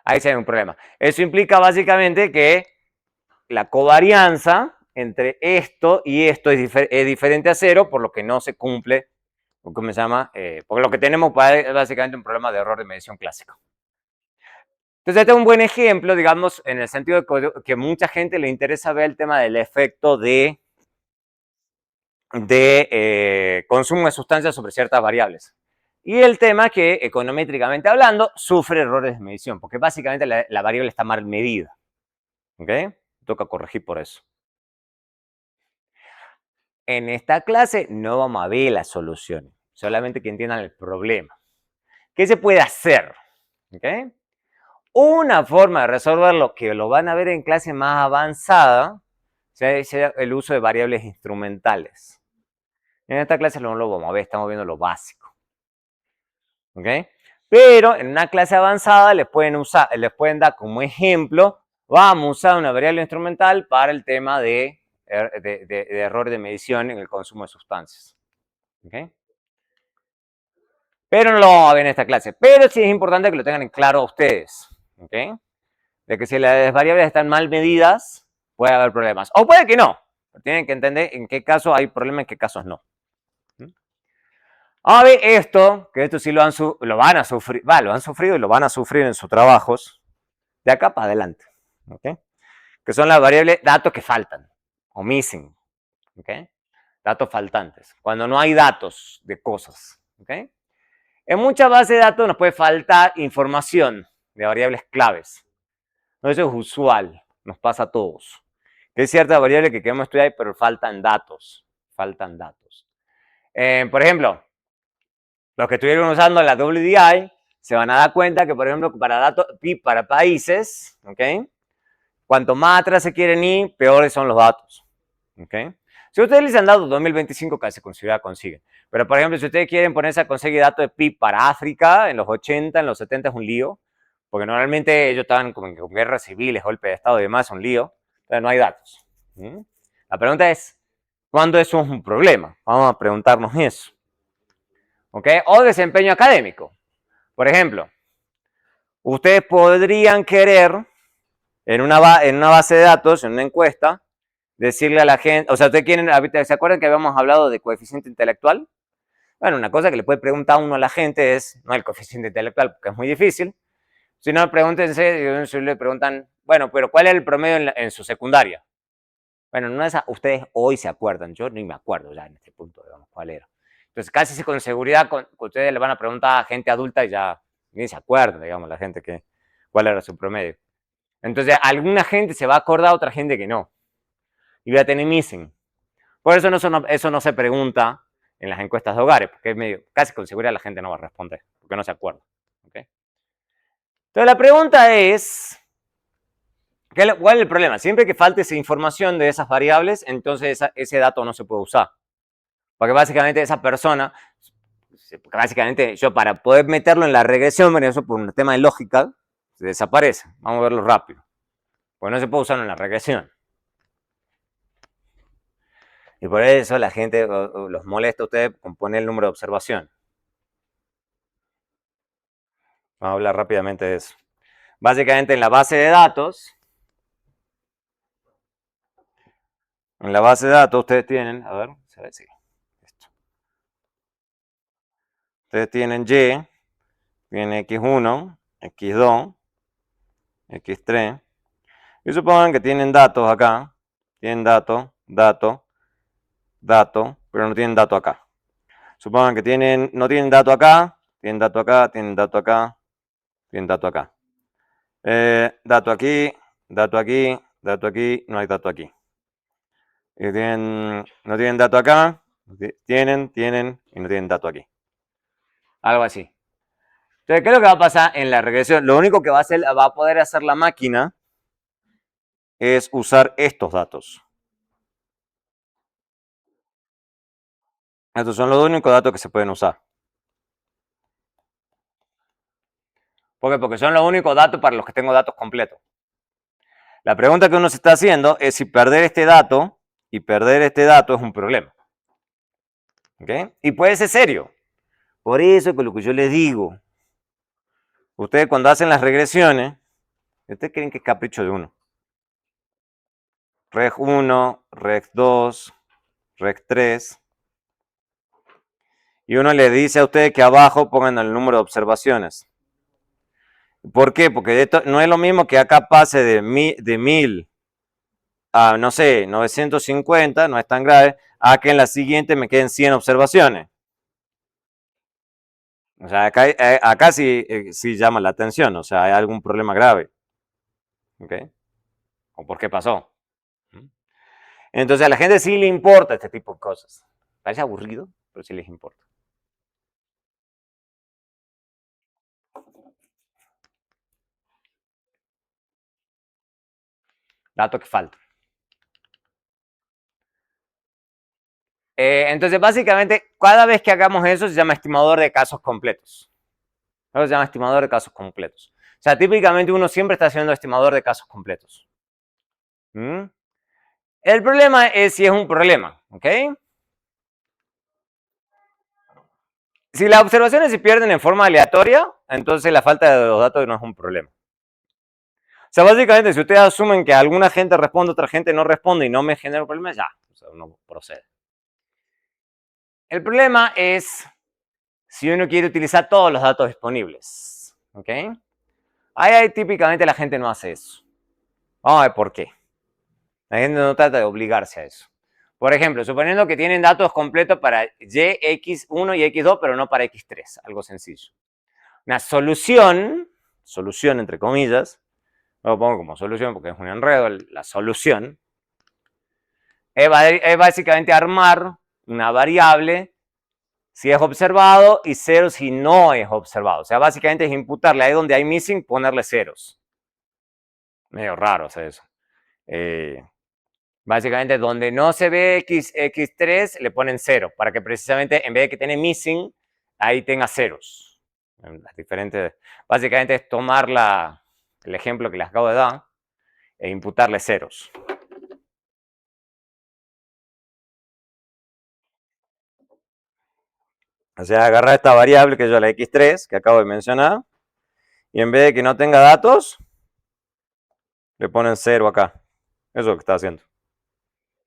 S1: Ahí sí hay un problema. Eso implica básicamente que la covarianza entre esto y esto es diferente a cero, por lo que no se cumple, ¿cómo se llama? Porque lo que tenemos es básicamente un problema de error de medición clásico. Entonces, este es un buen ejemplo, digamos, en el sentido de que mucha gente le interesa ver el tema del efecto de consumo de sustancias sobre ciertas variables. Y el tema que, econométricamente hablando, sufre errores de medición, porque básicamente la variable está mal medida. ¿Ok? Toca corregir por eso. En esta clase no vamos a ver las soluciones, solamente que entiendan el problema. ¿Qué se puede hacer? ¿Ok? Una forma de resolverlo, que lo van a ver en clase más avanzada, es el uso de variables instrumentales. En esta clase no lo vamos a ver, estamos viendo lo básico. ¿Ok? Pero en una clase avanzada les pueden dar como ejemplo, vamos a usar una variable instrumental para el tema de error de medición en el consumo de sustancias. ¿Ok? Pero no lo vamos a ver en esta clase. Pero sí es importante que lo tengan en claro ustedes. ¿Ok? De que si las variables están mal medidas, puede haber problemas. O puede que no. Tienen que entender en qué casos hay problemas y en qué casos no. A ver esto, que esto sí lo van a sufrir, lo han sufrido y lo van a sufrir en sus trabajos, de acá para adelante. ¿Ok? Que son las variables datos que faltan, o missing. ¿Ok? Datos faltantes. Cuando no hay datos de cosas. ¿Ok? En muchas bases de datos nos puede faltar información de variables claves. No, eso es usual, nos pasa a todos. Que hay ciertas variables que queremos estudiar, pero faltan datos. Faltan datos. Por ejemplo, los que estuvieron usando la WDI se van a dar cuenta que, por ejemplo, para datos PIB para países, ¿ok? Cuanto más atrás se quieren ir, peores son los datos. ¿Ok? Si ustedes les han dado 2025, casi consiguen. Pero, por ejemplo, si ustedes quieren ponerse a conseguir datos de PIB para África en los 80, en los 70 es un lío, porque normalmente ellos estaban como con guerras civiles, golpe de Estado y demás, es un lío. Entonces no hay datos. La pregunta es, ¿cuándo eso es un problema? Vamos a preguntarnos eso. ¿Ok? O desempeño académico. Por ejemplo, ustedes podrían querer en una base de datos, en una encuesta, decirle a la gente, o sea, ustedes quieren, ¿se acuerdan que habíamos hablado de coeficiente intelectual? Bueno, una cosa que le puede preguntar uno a la gente es, no el coeficiente intelectual, porque es muy difícil, sino pregúntense, si le preguntan, bueno, pero ¿cuál es el promedio en su secundaria? Bueno, no es ustedes hoy se acuerdan, yo ni me acuerdo ya en este punto, digamos, cuál era. Entonces, casi con seguridad, ustedes le van a preguntar a gente adulta y ya ni se acuerdan, digamos, la gente cuál era su promedio. Entonces, alguna gente se va a acordar, otra gente que no. Y voy a tener missing. Por eso eso no se pregunta en las encuestas de hogares, porque es medio, casi con seguridad la gente no va a responder, porque no se acuerda. ¿Okay? Entonces, la pregunta es, ¿cuál es el problema? Siempre que falte esa información de esas variables, entonces ese dato no se puede usar. Porque básicamente esa persona, básicamente yo para poder meterlo en la regresión, bueno, eso por un tema de lógica, se desaparece. Vamos a verlo rápido. Porque no se puede usar en la regresión. Y por eso la gente los molesta a ustedes con poner el número de observación. Vamos a hablar rápidamente de eso. Básicamente en la base de datos, ustedes tienen, a ver, se ve, sí, esto. Ustedes tienen Y, tienen X1, X2, X3, y supongan que tienen datos acá, tienen dato, pero no tienen dato acá. Supongan que no tienen dato acá, tienen dato acá, tienen dato acá, tienen dato acá. Dato aquí, dato aquí, dato aquí, no hay dato aquí. No tienen dato acá, tienen y no tienen dato aquí. Algo así. Entonces, ¿qué es lo que va a pasar en la regresión? Lo único que va a poder hacer la máquina es usar estos datos. Estos son los únicos datos que se pueden usar. ¿Por qué? Porque son los únicos datos para los que tengo datos completos. La pregunta que uno se está haciendo es si perder este dato y perder este dato es un problema. ¿Okay? Y puede ser serio. Por eso que lo que yo les digo, ustedes cuando hacen las regresiones, ustedes creen que es capricho de uno. Reg 1, Reg 2, Reg 3. Y uno le dice a ustedes que abajo pongan el número de observaciones. ¿Por qué? Porque esto no es lo mismo que acá pase de 1000 a, no sé, 950, no es tan grave, a que en la siguiente me queden 100 observaciones. O sea, acá sí llama la atención, o sea, hay algún problema grave. ¿Ok? ¿O por qué pasó? Entonces a la gente sí le importa este tipo de cosas. Parece aburrido, pero sí les importa. Dato que falta. Entonces, básicamente, cada vez que hagamos eso se llama estimador de casos completos. Eso se llama estimador de casos completos. O sea, típicamente uno siempre está haciendo estimador de casos completos. ¿Mm? El problema es si es un problema, ¿ok? Si las observaciones se pierden en forma aleatoria, entonces la falta de los datos no es un problema. O sea, básicamente, si ustedes asumen que alguna gente responde, otra gente no responde y no me genera un problema, ya, o sea, uno procede. El problema es si uno quiere utilizar todos los datos disponibles, ¿ok? Ahí típicamente la gente no hace eso. Vamos a ver por qué. La gente no trata de obligarse a eso. Por ejemplo, suponiendo que tienen datos completos para y, x1 y x2, pero no para x3, algo sencillo. Una solución entre comillas, lo pongo como solución porque es un enredo, la solución, es básicamente armar una variable si es observado y 0 si no es observado. O sea, básicamente es imputarle ahí donde hay missing, ponerle ceros. Medio raro hacer eso. Básicamente, donde no se ve x3, le ponen 0, para que precisamente en vez de que tiene missing, ahí tenga ceros. Las diferentes, básicamente es tomar el ejemplo que les acabo de dar e imputarle ceros. O sea, agarrar esta variable que es la x3 que acabo de mencionar y en vez de que no tenga datos, le ponen 0 acá. Eso es lo que está haciendo.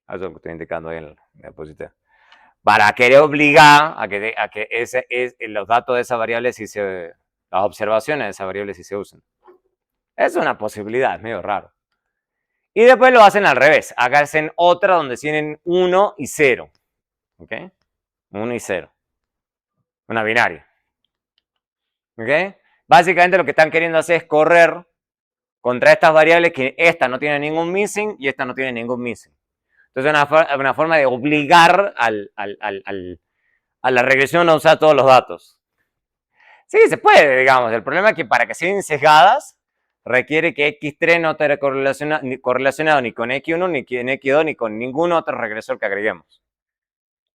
S1: Eso es lo que estoy indicando ahí en la diapositiva. Para querer obligar a que los datos de esa variable, las observaciones de esa variable sí se usen. Es una posibilidad, es medio raro. Y después lo hacen al revés. Acá hacen otra donde tienen 1 y 0. ¿Ok? 1 y 0. Una binaria. ¿Ok? Básicamente lo que están queriendo hacer es correr contra estas variables que esta no tiene ningún missing y esta no tiene ningún missing. Entonces es una forma de obligar a la regresión a usar todos los datos. Sí, se puede, digamos. El problema es que para que sean sesgadas, requiere que X3 no esté correlacionado ni con X1, ni con X2, ni con ningún otro regresor que agreguemos.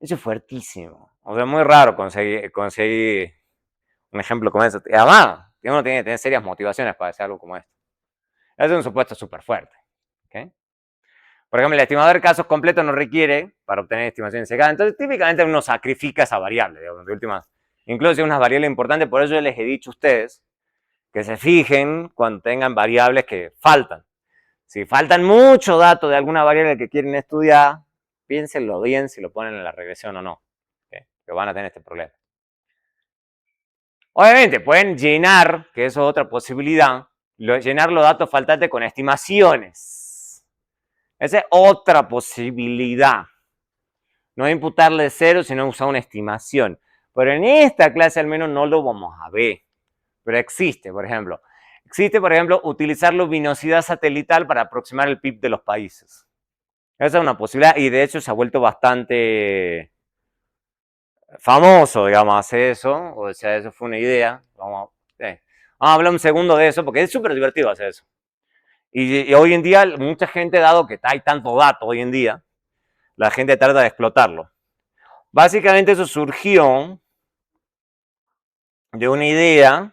S1: Eso es fuertísimo. O sea, es muy raro conseguir un ejemplo como ese. Además, uno tiene que tener serias motivaciones para hacer algo como esto. Es un supuesto súper fuerte. ¿Okay? Por ejemplo, el estimador de casos completos no requiere para obtener estimaciones sesgadas. Entonces, típicamente uno sacrifica esa variable, digamos, de última. Incluso si es una variable importante, por eso yo les he dicho a ustedes que se fijen cuando tengan variables que faltan. Si faltan muchos datos de alguna variable que quieren estudiar, piénsenlo bien si lo ponen en la regresión o no. ¿Okay? Que van a tener este problema. Obviamente, pueden llenar, que eso es otra posibilidad, llenar los datos faltantes con estimaciones. Esa es otra posibilidad. No imputarle 0, sino usar una estimación. Pero en esta clase al menos no lo vamos a ver. Pero existe, por ejemplo. Existe, por ejemplo, utilizar luminosidad satelital para aproximar el PIB de los países. Esa es una posibilidad y de hecho se ha vuelto bastante famoso, digamos, hacer eso. O sea, eso fue una idea. Vamos a hablar un segundo de eso, porque es súper divertido hacer eso. Y hoy en día, mucha gente, dado que hay tanto dato hoy en día, la gente trata de explotarlo. Básicamente eso surgió de una idea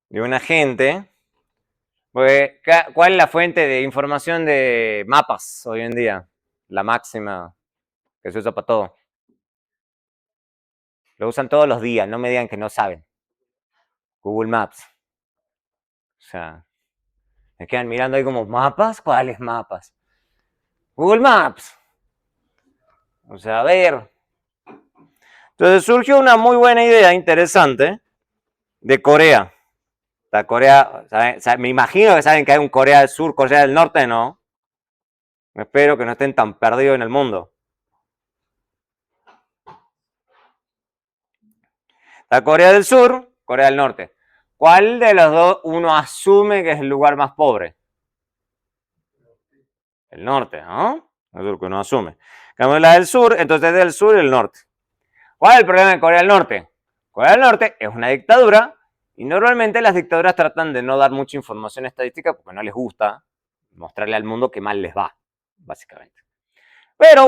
S1: de una gente. Pues, ¿cuál es la fuente de información de mapas hoy en día? La máxima que se usa para todo. Lo usan todos los días, no me digan que no saben. Google Maps. O sea, me quedan mirando ahí como mapas. ¿Cuáles mapas? Google Maps. O sea, a ver. Entonces surgió una muy buena idea, interesante, de Corea. La Corea, me imagino que saben que hay un Corea del Sur, Corea del Norte, ¿no? Espero que no estén tan perdidos en el mundo. La Corea del Sur, Corea del Norte. ¿Cuál de los dos uno asume que es el lugar más pobre? El norte, ¿no? El sur que uno asume. Como la del sur, entonces del sur y el norte. ¿Cuál es el problema de Corea del Norte? Corea del Norte es una dictadura y normalmente las dictaduras tratan de no dar mucha información estadística porque no les gusta mostrarle al mundo qué mal les va, básicamente. Pero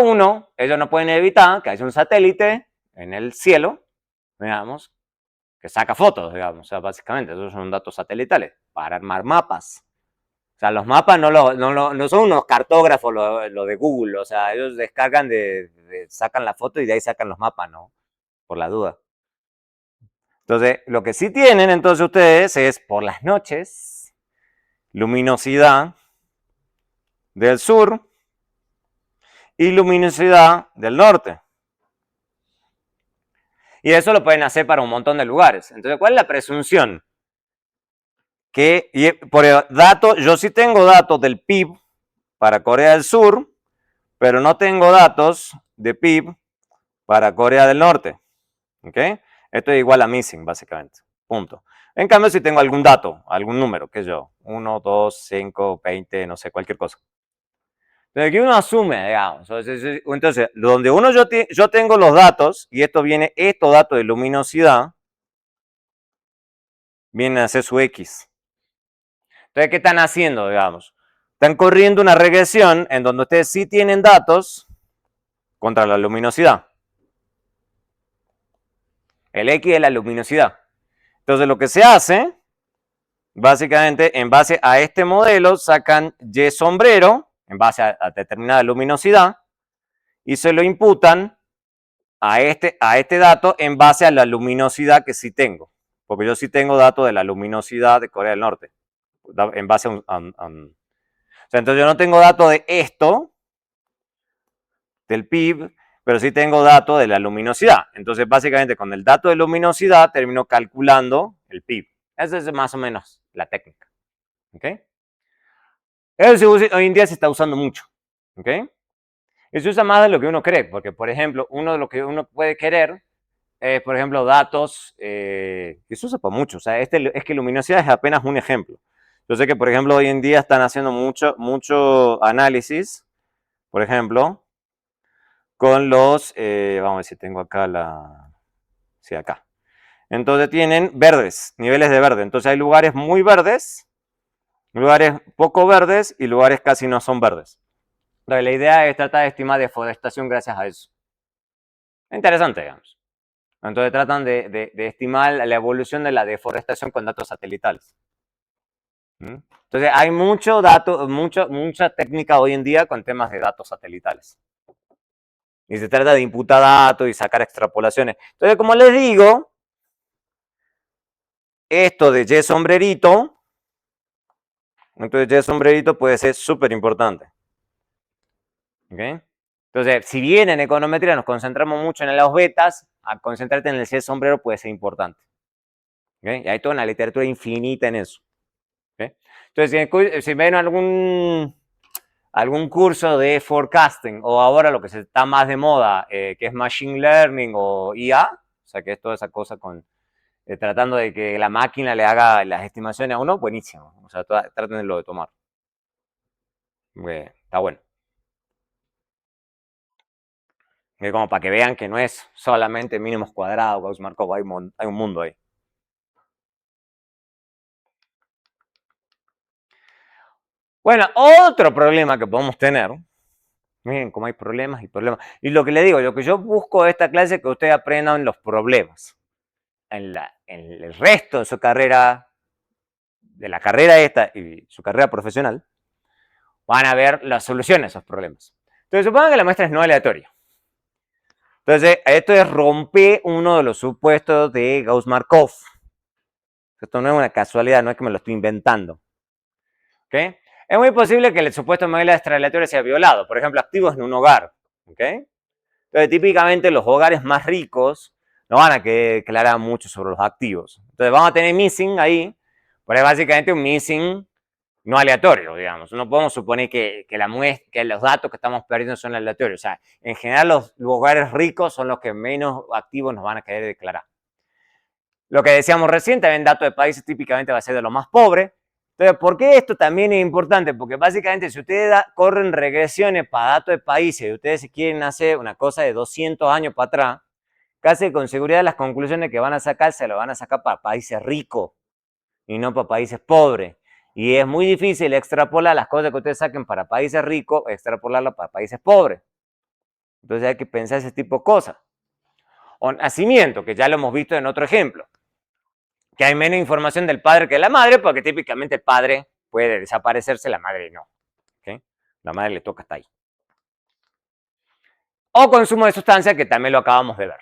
S1: ellos no pueden evitar que haya un satélite en el cielo, digamos, que saca fotos, digamos, o sea, básicamente, esos son datos satelitales para armar mapas. O sea, los mapas no son unos cartógrafos, lo de Google, o sea, ellos descargan, sacan la foto y de ahí sacan los mapas, ¿no? Por la duda. Entonces, lo que sí tienen entonces ustedes es por las noches, luminosidad del sur y luminosidad del norte. Y eso lo pueden hacer para un montón de lugares. Entonces, ¿cuál es la presunción? Que por el dato, yo sí tengo datos del PIB para Corea del Sur, pero no tengo datos de PIB para Corea del Norte. ¿Ok? Esto es igual a missing, básicamente. Punto. En cambio, si tengo algún dato, algún número, qué sé yo, 1, 2, 5, 20, no sé, cualquier cosa. Entonces, aquí uno asume, digamos. Entonces, donde yo tengo los datos, y estos datos de luminosidad, vienen a ser su X. Entonces, ¿qué están haciendo, digamos? Están corriendo una regresión en donde ustedes sí tienen datos contra la luminosidad. El X es la luminosidad. Entonces, lo que se hace, básicamente, en base a este modelo, sacan Y sombrero, en base a determinada luminosidad, y se lo imputan a este dato en base a la luminosidad que sí tengo. Porque yo sí tengo datos de la luminosidad de Corea del Norte. En base o sea, entonces yo no tengo datos de esto, del PIB, pero sí tengo datos de la luminosidad. Entonces, básicamente, con el dato de luminosidad termino calculando el PIB. Esa es más o menos la técnica. ¿Ok? Eso hoy en día se está usando mucho. ¿Ok? Y se usa más de lo que uno cree, porque, por ejemplo, uno de lo que uno puede querer es, por ejemplo, datos, que se usa para mucho. O sea, es que luminosidad es apenas un ejemplo. Yo sé que, por ejemplo, hoy en día están haciendo mucho análisis, por ejemplo, con los, vamos a ver si tengo acá sí, acá. Entonces tienen verdes, niveles de verde. Entonces hay lugares muy verdes, lugares poco verdes y lugares casi no son verdes. Entonces la idea es tratar de estimar deforestación gracias a eso. Interesante, digamos. Entonces tratan de estimar la evolución de la deforestación con datos satelitales. Entonces hay mucho dato, mucha técnica hoy en día con temas de datos satelitales. Y se trata de imputar datos y sacar extrapolaciones. Entonces, como les digo, esto de Y sombrerito, entonces Y sombrerito puede ser súper importante. ¿Okay? Entonces, si bien en econometría nos concentramos mucho en los betas, a concentrarte en el Y sombrero puede ser importante. ¿Okay? Y hay toda una literatura infinita en eso. ¿Okay? Entonces, si ven algún curso de forecasting o ahora lo que se está más de moda, que es Machine Learning o IA, o sea, que es toda esa cosa tratando de que la máquina le haga las estimaciones a uno, buenísimo. O sea, traten de tomar. Está bueno. Como para que vean que no es solamente mínimos cuadrados, Gauss-Markov, hay un mundo ahí. Bueno, otro problema que podemos tener, miren cómo hay problemas y problemas. Y lo que le digo, lo que yo busco de esta clase es que ustedes aprendan los problemas. En el resto de su carrera, de la carrera esta y su carrera profesional, van a ver las soluciones a esos problemas. Entonces, supongan que la muestra es no aleatoria. Entonces, esto es romper uno de los supuestos de Gauss-Markov. Esto no es una casualidad, no es que me lo estoy inventando. ¿Okay? Es muy posible que el supuesto modelo extraaleatorio sea violado. Por ejemplo, activos en un hogar. ¿Okay? Entonces, típicamente los hogares más ricos no van a declarar mucho sobre los activos. Entonces, vamos a tener missing ahí, pero es básicamente un missing no aleatorio, digamos. No podemos suponer que los datos que estamos perdiendo son aleatorios. O sea, en general los hogares ricos son los que menos activos nos van a querer declarar. Lo que decíamos recién, también datos de países típicamente va a ser de los más pobres. Entonces, ¿por qué esto también es importante? Porque básicamente si ustedes corren regresiones para datos de países y ustedes quieren hacer una cosa de 200 años para atrás, casi con seguridad las conclusiones que van a sacar se lo van a sacar para países ricos y no para países pobres. Y es muy difícil extrapolar las cosas que ustedes saquen para países ricos, extrapolarlas para países pobres. Entonces hay que pensar ese tipo de cosas. O nacimiento, que ya lo hemos visto en otro ejemplo. Que hay menos información del padre que de la madre, porque típicamente el padre puede desaparecerse, la madre no. ¿Okay? La madre le toca hasta ahí. O consumo de sustancias, que también lo acabamos de ver.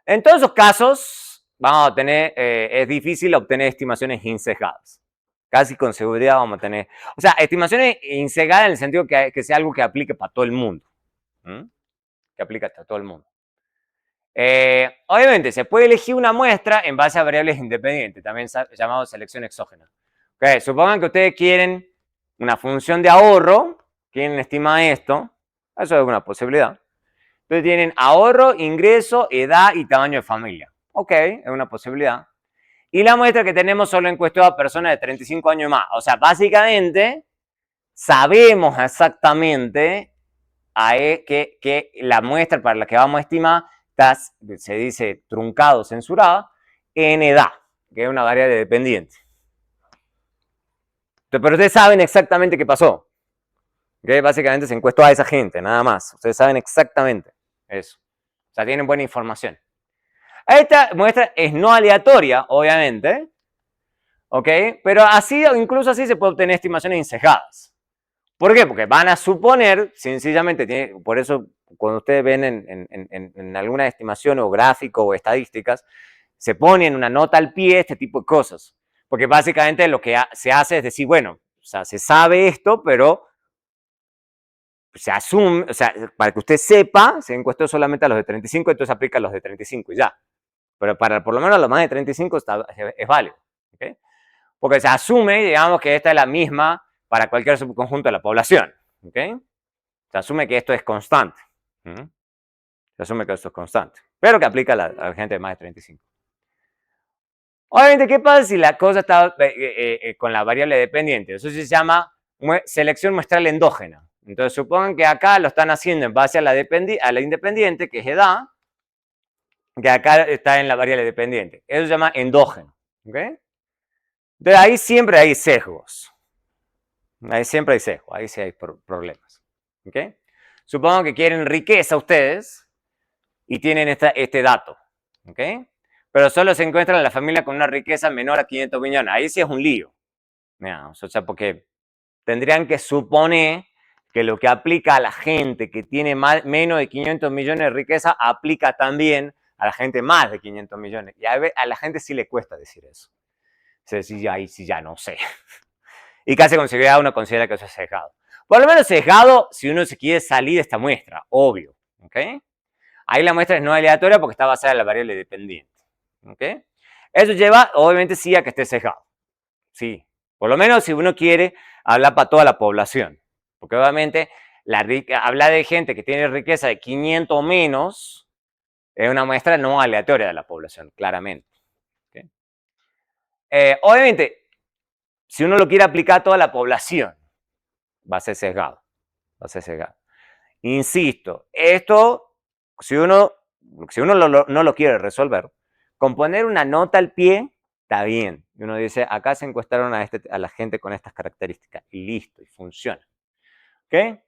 S1: En todos esos casos, vamos a tener, es difícil obtener estimaciones insesgadas. Casi con seguridad vamos a tener, o sea, estimaciones insesgadas en el sentido que sea algo que aplique para todo el mundo. Que aplique para todo el mundo. Obviamente, se puede elegir una muestra en base a variables independientes, también llamado selección exógena. Okay, supongan que ustedes quieren una función de ahorro, quieren estimar esto, eso es una posibilidad. Entonces tienen ahorro, ingreso, edad y tamaño de familia. Ok, es una posibilidad. Y la muestra que tenemos solo encuestó a personas de 35 años más. O sea, básicamente sabemos exactamente que la muestra para la que vamos a estimar está, se dice truncado, censurada, en edad, que es una variable dependiente. Pero ustedes saben exactamente qué pasó. ¿Okay? Básicamente se encuestó a esa gente, nada más. Ustedes saben exactamente eso. O sea, tienen buena información. Esta muestra es no aleatoria, obviamente. ¿Ok? Pero así, incluso así se puede obtener estimaciones insesgadas. ¿Por qué? Porque van a suponer, sencillamente, por eso cuando ustedes ven en alguna estimación o gráfico o estadísticas, se ponen una nota al pie, este tipo de cosas. Porque básicamente lo que se hace es decir, bueno, o sea, se sabe esto, pero se asume, o sea, para que usted sepa, se encuestó solamente a los de 35, entonces aplica a los de 35 y ya. Pero para por lo menos a los más de 35 es válido. ¿Okay? Porque se asume, digamos, que esta es la misma para cualquier subconjunto de la población. ¿Okay? Se asume que esto es constante. Se asume que esto es constante. Pero que aplica a la gente de más de 35. Obviamente, ¿qué pasa si la cosa está con la variable dependiente? Eso se llama selección muestral endógena. Entonces, supongan que acá lo están haciendo en base a la independiente, que es edad, que acá está en la variable dependiente. Eso se llama endógeno. ¿Okay? Entonces, ahí siempre hay sesgos. Ahí siempre hay sesgos, ahí sí hay problemas. ¿Okay? Supongan que quieren riqueza ustedes y tienen este dato. ¿Okay? Pero solo se encuentran en la familia con una riqueza menor a 500 millones. Ahí sí es un lío. O sea, porque tendrían que suponer que lo que aplica a la gente que tiene menos de 500 millones de riqueza aplica también a la gente más de 500 millones. Y a la gente sí le cuesta decir eso. O sea, ahí sí ya no sé. Y casi con seguridad uno considera que eso es sesgado. Por lo menos sesgado si uno se quiere salir de esta muestra, obvio. ¿Okay? Ahí la muestra es no aleatoria porque está basada en la variable dependiente. ¿Okay? Eso lleva, obviamente, sí a que esté sesgado. Sí. Por lo menos si uno quiere hablar para toda la población. Porque obviamente hablar de gente que tiene riqueza de 500 o menos es una muestra no aleatoria de la población, claramente. ¿Okay? Obviamente, si uno lo quiere aplicar a toda la población, va a ser sesgado. Va a ser sesgado. Insisto, esto, si uno no lo quiere resolver, con poner una nota al pie está bien. Y uno dice, acá se encuestaron a la gente con estas características. Y listo, y funciona. ¿Ok?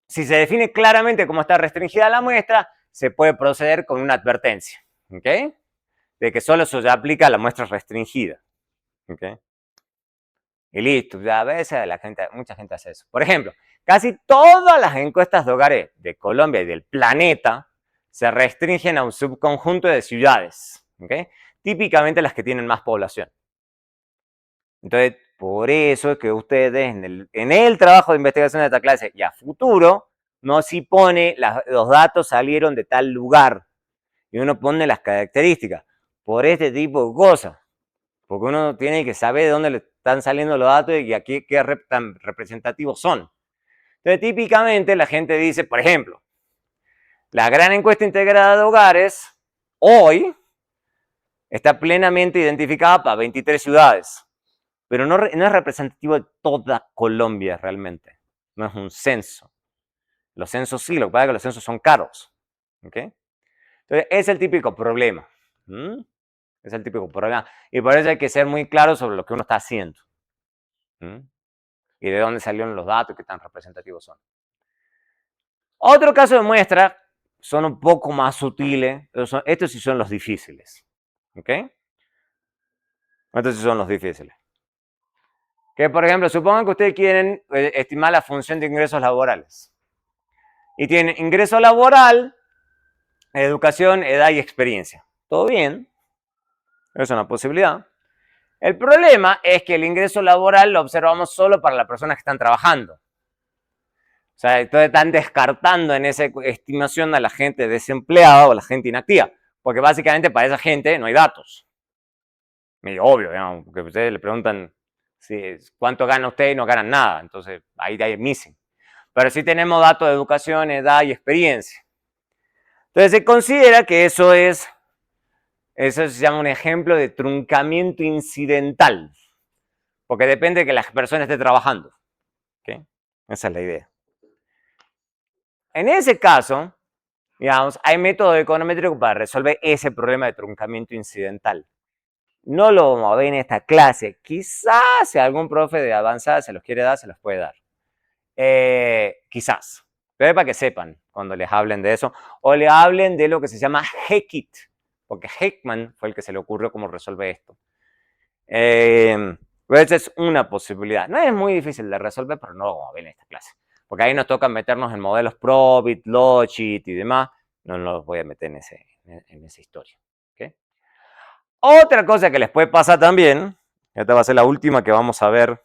S1: Si se define claramente cómo está restringida la muestra, se puede proceder con una advertencia. ¿Ok? De que solo se aplica a la muestra restringida. ¿Ok? Y listo, ya a veces mucha gente hace eso. Por ejemplo, casi todas las encuestas de hogares de Colombia y del planeta se restringen a un subconjunto de ciudades, ¿okay? Típicamente las que tienen más población. Entonces, por eso es que ustedes en el trabajo de investigación de esta clase y a futuro, no si pone los datos salieron de tal lugar y uno pone las características por este tipo de cosas. Porque uno tiene que saber de dónde le están saliendo los datos y aquí qué tan representativos son. Entonces, típicamente la gente dice, por ejemplo, la gran encuesta integrada de hogares hoy está plenamente identificada para 23 ciudades, pero no es representativo de toda Colombia realmente. No es un censo. Los censos sí, lo que pasa es que los censos son caros. ¿Okay? Entonces, es el típico problema. Es el típico problema. Y por eso hay que ser muy claro sobre lo que uno está haciendo. Y de dónde salieron los datos y qué tan representativos son. Otro caso de muestra son un poco más sutiles. Estos sí son los difíciles. ¿Ok? Estos sí son los difíciles. Que, por ejemplo, supongan que ustedes quieren estimar la función de ingresos laborales. Y tienen ingreso laboral, educación, edad y experiencia. ¿Todo bien? Es una posibilidad. El problema es que el ingreso laboral lo observamos solo para las personas que están trabajando. O sea, entonces están descartando en esa estimación a la gente desempleada o a la gente inactiva, porque básicamente para esa gente no hay datos. Medio obvio, digamos, porque ustedes le preguntan cuánto gana usted y no ganan nada, entonces ahí hay missing. Pero sí tenemos datos de educación, edad y experiencia. Entonces se considera que eso se llama un ejemplo de truncamiento incidental, porque depende de que la persona esté trabajando. ¿Okay? Esa es la idea. En ese caso, digamos, hay métodos econométricos para resolver ese problema de truncamiento incidental. No lo vamos a ver en esta clase. Quizás si algún profe de avanzada se los quiere dar, se los puede dar. Quizás. Pero es para que sepan cuando les hablen de eso. O le hablen de lo que se llama Heckit. Porque Heckman fue el que se le ocurrió cómo resolver esto. Esa es una posibilidad. No es muy difícil de resolver, pero no lo vamos a ver en esta clase. Porque ahí nos toca meternos en modelos Probit, Logit y demás. No los voy a meter en esa historia. ¿Okay? Otra cosa que les puede pasar también, esta va a ser la última que vamos a ver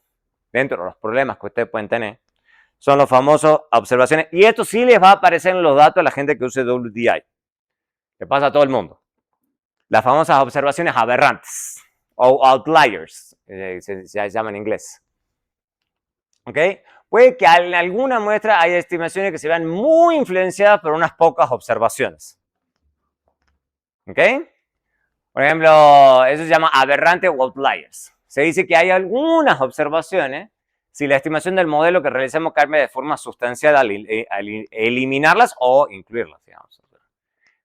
S1: dentro de los problemas que ustedes pueden tener, son los famosos observaciones. Y esto sí les va a aparecer en los datos a la gente que use WDI. Le pasa a todo el mundo. Las famosas observaciones aberrantes o outliers, se llama en inglés. ¿Ok? Puede que en alguna muestra haya estimaciones que se vean muy influenciadas por unas pocas observaciones. ¿Ok? Por ejemplo, eso se llama aberrante o outliers. Se dice que hay algunas observaciones, si la estimación del modelo que realicemos cambia de forma sustancial al eliminarlas o incluirlas, digamos.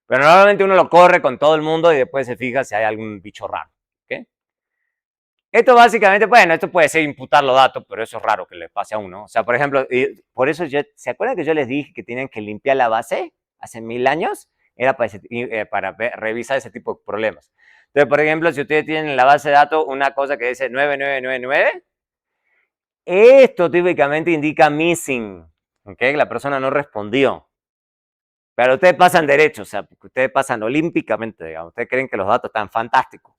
S1: Pero normalmente uno lo corre con todo el mundo y después se fija si hay algún bicho raro. ¿Okay? Esto básicamente, bueno, esto puede ser imputar los datos, pero eso es raro que le pase a uno. O sea, por ejemplo, por eso ¿se acuerdan que yo les dije que tienen que limpiar la base hace 1000 años? Era para revisar ese tipo de problemas. Entonces, por ejemplo, si ustedes tienen en la base de datos una cosa que dice 9999, esto típicamente indica missing, ¿ok? La persona no respondió. Pero ustedes pasan derecho, o sea, porque ustedes pasan olímpicamente, digamos. Ustedes creen que los datos están fantásticos.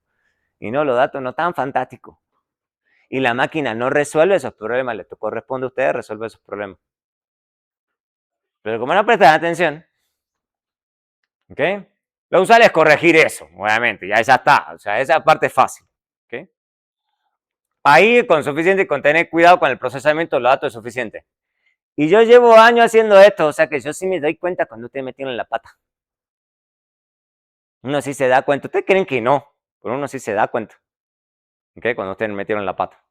S1: Y no, los datos no están fantásticos. Y la máquina no resuelve esos problemas, les corresponde a ustedes resolver esos problemas. Pero como no prestan atención, ¿ok? Lo usual es corregir eso, obviamente, ya está. O sea, esa parte es fácil, ¿ok? Ahí con tener cuidado con el procesamiento de los datos es suficiente. Y yo llevo años haciendo esto, o sea que yo sí me doy cuenta cuando ustedes metieron la pata. Uno sí se da cuenta. Ustedes creen que no, pero uno sí se da cuenta. ¿Ok? Cuando ustedes metieron la pata.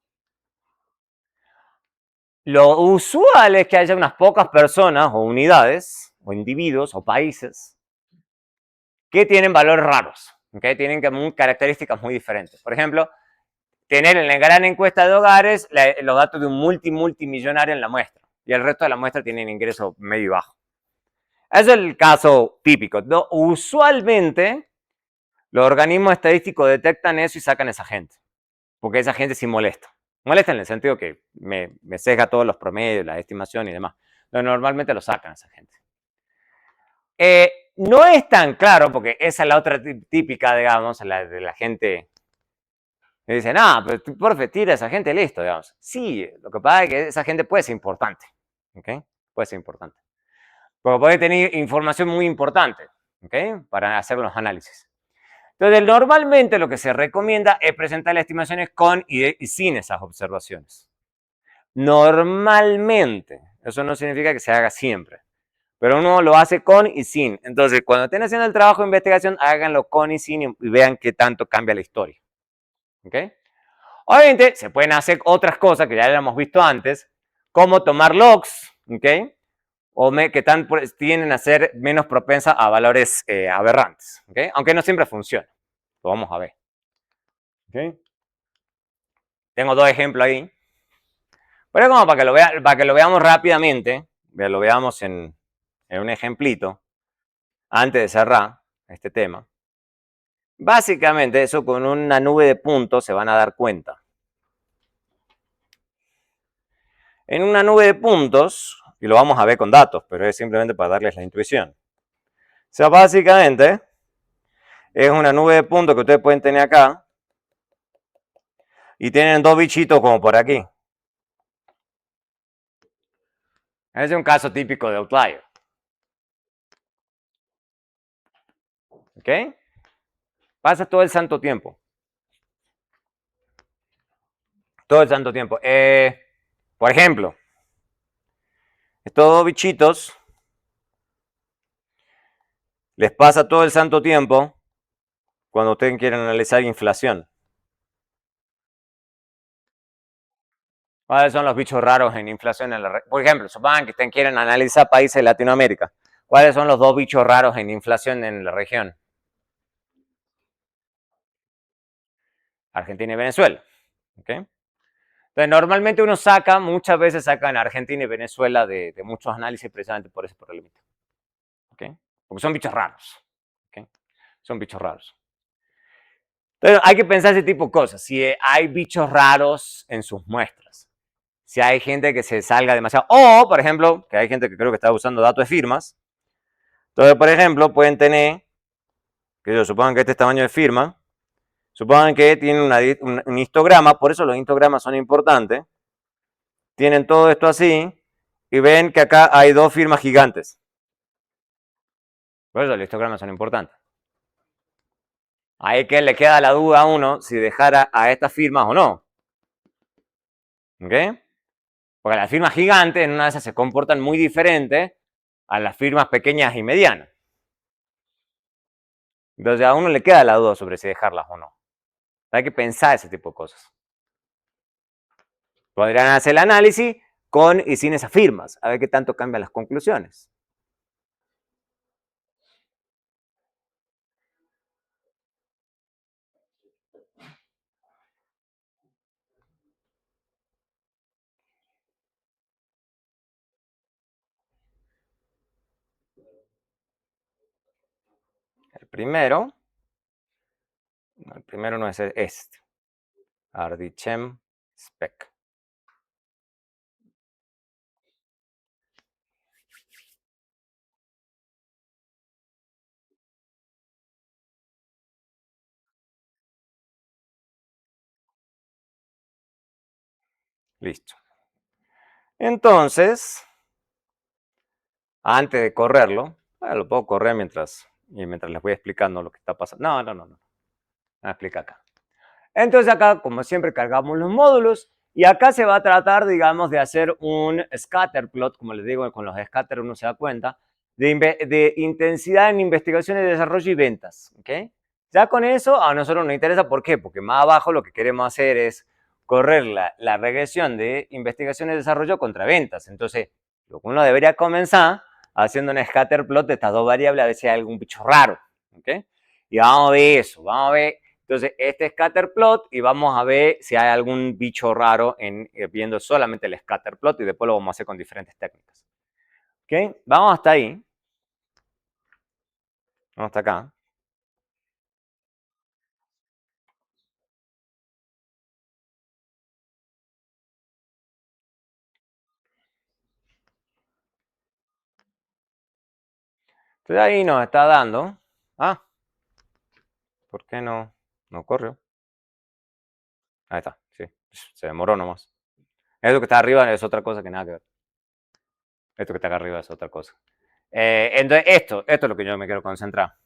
S1: Lo usual es que haya unas pocas personas o unidades, o individuos, o países, que tienen valores raros. ¿Okay? Tienen características muy diferentes. Por ejemplo, tener en la gran encuesta de hogares los datos de un multimillonario en la muestra y el resto de la muestra tienen ingreso medio y bajo. Ese es el caso típico. ¿No? Usualmente, los organismos estadísticos detectan eso y sacan a esa gente, porque esa gente sí molesta. Molesta en el sentido que me sesga todos los promedios, las estimaciones y demás. Pero normalmente lo sacan a esa gente. No es tan claro, porque esa es la otra típica, digamos, la de la gente que dice, no, pero profe, tira a esa gente, listo, digamos. Sí, lo que pasa es que esa gente puede ser importante, ¿ok? Puede ser importante. Porque puede tener información muy importante, ¿ok? Para hacer los análisis. Entonces, normalmente lo que se recomienda es presentar las estimaciones con y sin esas observaciones. Normalmente, eso no significa que se haga siempre, pero uno lo hace con y sin. Entonces, cuando estén haciendo el trabajo de investigación, háganlo con y sin y vean qué tanto cambia la historia. ¿Ok? Obviamente, se pueden hacer otras cosas que ya hemos visto antes, como tomar logs, ¿ok? O que tienden a ser menos propensas a valores aberrantes, ¿ok? Aunque no siempre funciona. Lo vamos a ver. ¿Ok? Tengo dos ejemplos ahí. Pero como para que lo veamos rápidamente, lo veamos en un ejemplito, antes de cerrar este tema. Básicamente, eso con una nube de puntos se van a dar cuenta. En una nube de puntos, y lo vamos a ver con datos, pero es simplemente para darles la intuición. O sea, básicamente, es una nube de puntos que ustedes pueden tener acá, y tienen dos bichitos como por aquí. Ese es un caso típico de outlier. ¿Ok? Pasa todo el santo tiempo. Todo el santo tiempo. Por ejemplo, estos dos bichitos les pasa todo el santo tiempo cuando ustedes quieren analizar inflación. ¿Cuáles son los bichos raros en inflación en la región? Por ejemplo, supongan que ustedes quieren analizar países de Latinoamérica. ¿Cuáles son los dos bichos raros en inflación en la región? Argentina y Venezuela. ¿Okay? Entonces, normalmente uno muchas veces saca en Argentina y Venezuela de muchos análisis precisamente por ese problema. ¿Okay? Porque son bichos raros. ¿Okay? Son bichos raros. Entonces, hay que pensar ese tipo de cosas. Si hay bichos raros en sus muestras. Si hay gente que se salga demasiado. O, por ejemplo, que hay gente que creo que está usando datos de firmas. Entonces, por ejemplo, pueden tener, que ellos supongan que este es tamaño de firma. Supongan que tienen un histograma. Por eso los histogramas son importantes. Tienen todo esto así. Y ven que acá hay dos firmas gigantes. Por eso los histogramas son importantes. Ahí que le queda la duda a uno si dejara a estas firmas o no. ¿Ok? Porque las firmas gigantes en una de esas se comportan muy diferente a las firmas pequeñas y medianas. Entonces a uno le queda la duda sobre si dejarlas o no. Hay que pensar ese tipo de cosas. Podrían hacer el análisis con y sin esas firmas, a ver qué tanto cambian las conclusiones. El primero no es este. Ardichem Spec. Listo. Entonces, antes de correrlo, lo puedo correr mientras les voy explicando lo que está pasando. No. Me explica acá. Entonces acá, como siempre, cargamos los módulos y acá se va a tratar, digamos, de hacer un scatter plot, como les digo, con los scatter uno se da cuenta, de intensidad en investigación y desarrollo y ventas. ¿Okay? Ya con eso a nosotros nos interesa, ¿por qué? Porque más abajo lo que queremos hacer es correr la regresión de investigación y desarrollo contra ventas. Entonces, lo que uno debería comenzar haciendo un scatter plot de estas dos variables a ver si hay algún bicho raro. ¿Okay? Y vamos a ver eso, vamos a ver. Entonces, este scatter plot y vamos a ver si hay algún bicho raro viendo solamente el scatter plot y después lo vamos a hacer con diferentes técnicas. ¿Ok? Vamos hasta ahí. Vamos hasta acá. Entonces ahí nos está dando. Ah, ¿por qué no corrió? Ahí está, sí. Se demoró nomás. Eso que está arriba es otra cosa que nada que ver. Esto que está acá arriba es otra cosa. Entonces, esto es lo que yo me quiero concentrar.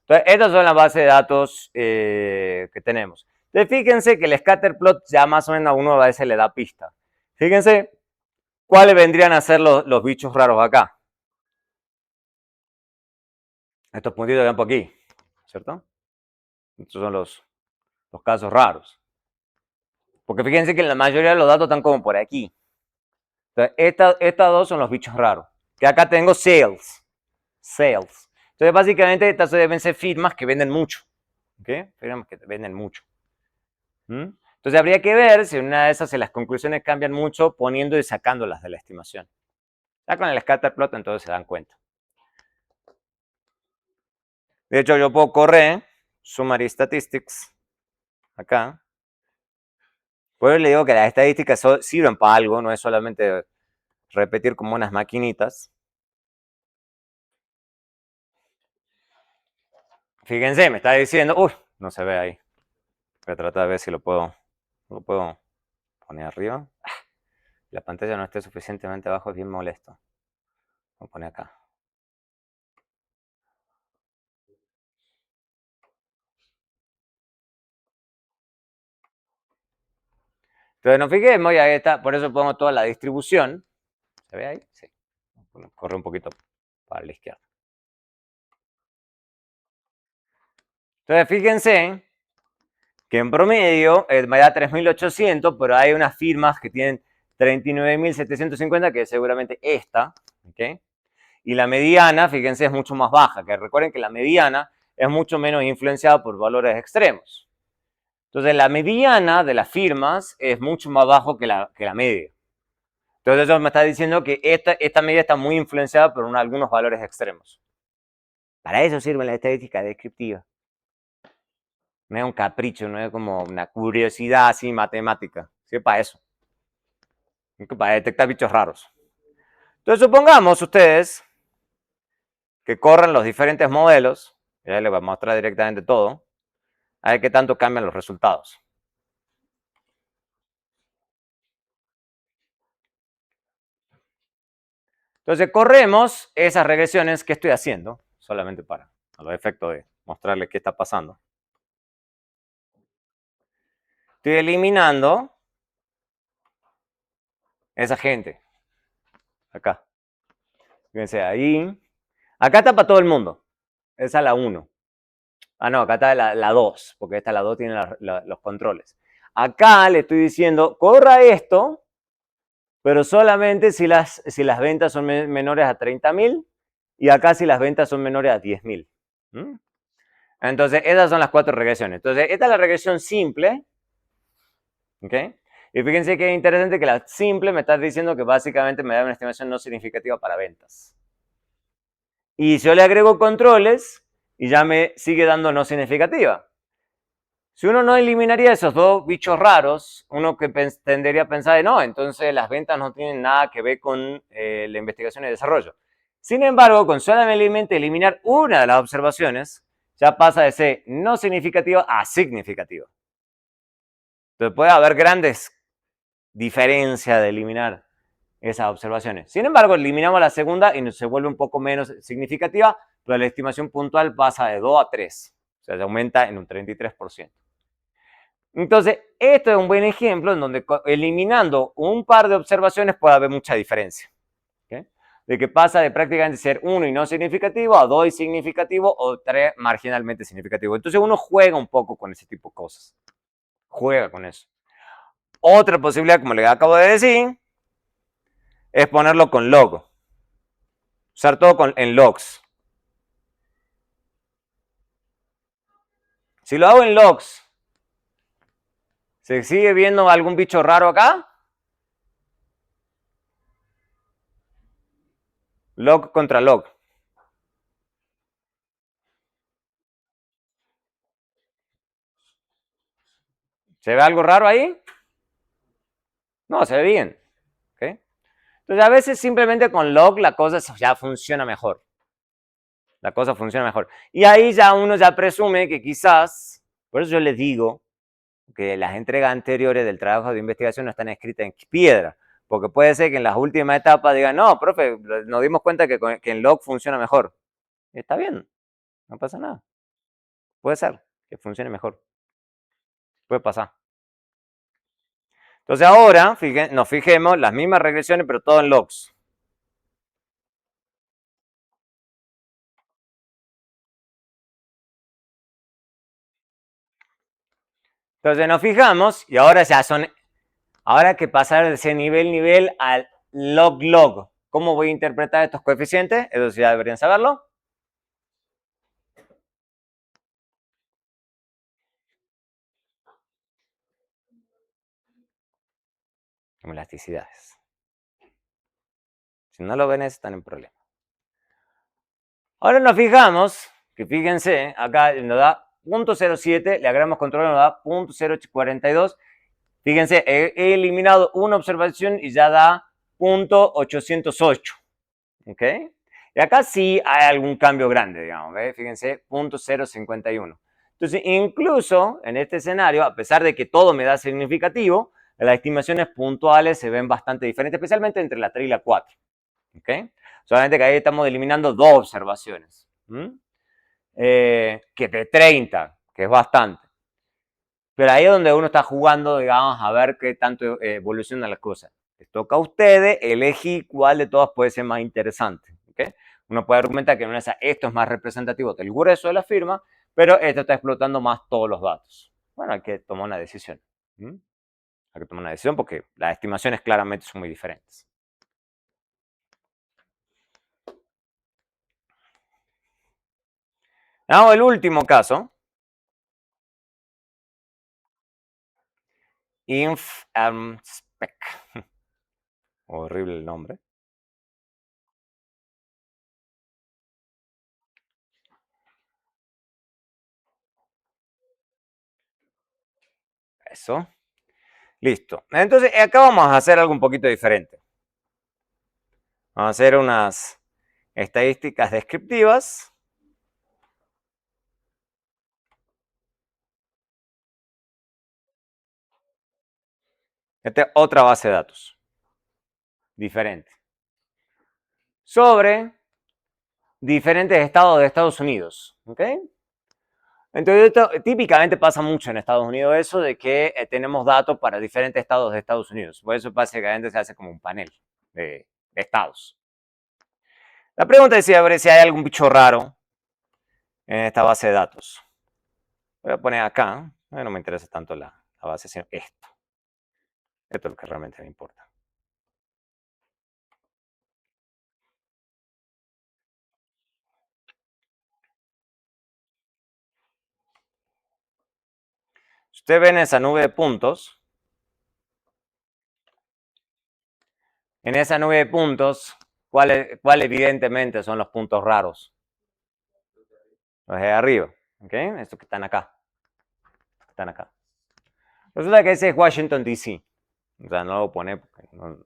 S1: Entonces, estas son las bases de datos que tenemos. Entonces, fíjense que el scatter plot ya más o menos a uno a veces le da pista. Fíjense cuáles vendrían a ser los bichos raros acá. Estos puntitos que ven por aquí, ¿cierto? Estos son los casos raros. Porque fíjense que la mayoría de los datos están como por aquí. Entonces, estas dos son los bichos raros. Que acá tengo sales. Sales. Entonces, básicamente, estas deben ser firmas que venden mucho. ¿Ok? Firmas que venden mucho. ¿Mm? Entonces, habría que ver si una de esas, si las conclusiones cambian mucho, poniendo y sacándolas de la estimación. Ya con el scatter plot, entonces se dan cuenta. De hecho, yo puedo correr Summary Statistics acá. Pues le digo que las estadísticas sirven para algo, no es solamente repetir como unas maquinitas. Fíjense, me está diciendo, uy, no se ve ahí. Voy a tratar de ver si lo puedo poner arriba. La pantalla no esté suficientemente abajo, es bien molesto. Voy a poner acá. Entonces nos fijemos, y ahí está, por eso pongo toda la distribución. ¿Se ve ahí? Sí. Corre un poquito para la izquierda. Entonces fíjense que en promedio me da 3.800, pero hay unas firmas que tienen 39.750, que es seguramente esta, ¿ok? Y la mediana, fíjense, es mucho más baja, que recuerden que la mediana es mucho menos influenciada por valores extremos. Entonces, la mediana de las firmas es mucho más bajo que la media. Entonces, eso me está diciendo que esta media está muy influenciada por algunos valores extremos. Para eso sirve la estadística descriptiva. No es un capricho, no es como una curiosidad así matemática. Sirve para eso. Para detectar bichos raros. Entonces, supongamos ustedes que corran los diferentes modelos. Ya les voy a mostrar directamente todo. A ver qué tanto cambian los resultados. Entonces, corremos esas regresiones que estoy haciendo, solamente para los efectos de mostrarles qué está pasando. Estoy eliminando esa gente. Acá. Fíjense ahí. Acá está para todo el mundo. Esa es la 1. Ah, no, acá está la 2, porque esta la 2 tiene los controles. Acá le estoy diciendo, corra esto, pero solamente si las ventas son menores a 30.000 y acá si las ventas son menores a 10.000. ¿Mm? Entonces, esas son las 4 regresiones. Entonces, esta es la regresión simple. ¿Ok? Y fíjense que es interesante que la simple me está diciendo que básicamente me da una estimación no significativa para ventas. Y yo le agrego controles y ya me sigue dando no significativa. Si uno no eliminaría esos dos bichos raros, uno que tendería a pensar, no, entonces las ventas no tienen nada que ver con la investigación y desarrollo. Sin embargo, con solamente eliminar una de las observaciones, ya pasa de ser no significativa a significativa. Entonces puede haber grandes diferencias de eliminar esas observaciones. Sin embargo, eliminamos la segunda y se vuelve un poco menos significativa, pero la estimación puntual pasa de 2 a 3. O sea, se aumenta en un 33%. Entonces, esto es un buen ejemplo en donde eliminando un par de observaciones puede haber mucha diferencia. ¿Okay? De que pasa de prácticamente ser 1 y no significativo a 2 y significativo o 3 marginalmente significativo. Entonces uno juega un poco con ese tipo de cosas. Juega con eso. Otra posibilidad, como le acabo de decir, es ponerlo con log. Usar todo en logs. Si lo hago en logs, ¿se sigue viendo algún bicho raro acá? Log contra log. ¿Se ve algo raro ahí? No, se ve bien. ¿Okay? Entonces, a veces simplemente con log la cosa ya funciona mejor. La cosa funciona mejor. Y ahí ya uno ya presume que quizás, por eso yo les digo que las entregas anteriores del trabajo de investigación no están escritas en piedra. Porque puede ser que en las últimas etapas digan, no, profe, nos dimos cuenta que en log funciona mejor. Y está bien, no pasa nada. Puede ser que funcione mejor. Puede pasar. Entonces ahora nos fijemos las mismas regresiones, pero todo en logs. Entonces nos fijamos y ahora ya son, ahora que pasar de ese nivel al log-log. ¿Cómo voy a interpretar estos coeficientes? Eso ya deberían saberlo. Como elasticidades. Si no lo ven, están en problema. Ahora nos fijamos, que fíjense, acá nos da 0.07, le agregamos control, nos da 0.042. Fíjense, he eliminado una observación y ya da 0.808. ¿Ok? Y acá sí hay algún cambio grande, digamos, ¿ve? Fíjense, 0.051. Entonces, incluso en este escenario, a pesar de que todo me da significativo, las estimaciones puntuales se ven bastante diferentes, especialmente entre la 3 y la 4. ¿Ok? Solamente que ahí estamos eliminando dos observaciones. Que de 30, que es bastante. Pero ahí es donde uno está jugando, digamos, a ver qué tanto evoluciona la cosa. Les toca a ustedes elegir cuál de todas puede ser más interesante. ¿Okay? Uno puede argumentar que en una de esto es más representativo del grueso de la firma, pero esto está explotando más todos los datos. Bueno, hay que tomar una decisión. Hay que tomar una decisión porque las estimaciones claramente son muy diferentes. Vamos el último caso. Spec. Horrible el nombre. Eso. Listo. Entonces, acá vamos a hacer algo un poquito diferente. Vamos a hacer unas estadísticas descriptivas. Esta es otra base de datos. Diferente. Sobre diferentes estados de Estados Unidos. ¿Ok? Entonces, esto típicamente pasa mucho en Estados Unidos, eso de que tenemos datos para diferentes estados de Estados Unidos. Por eso básicamente se hace como un panel de estados. La pregunta es si hay algún bicho raro en esta base de datos. Voy a poner acá, no me interesa tanto la base, sino esto. Esto es lo que realmente me importa. Si usted ve en esa nube de puntos, en esa nube de puntos, ¿cuál evidentemente son los puntos raros? Los de arriba, ¿ok? Estos que están acá. Están acá. Resulta que ese es Washington, D.C. O sea, no lo voy a poner porque no,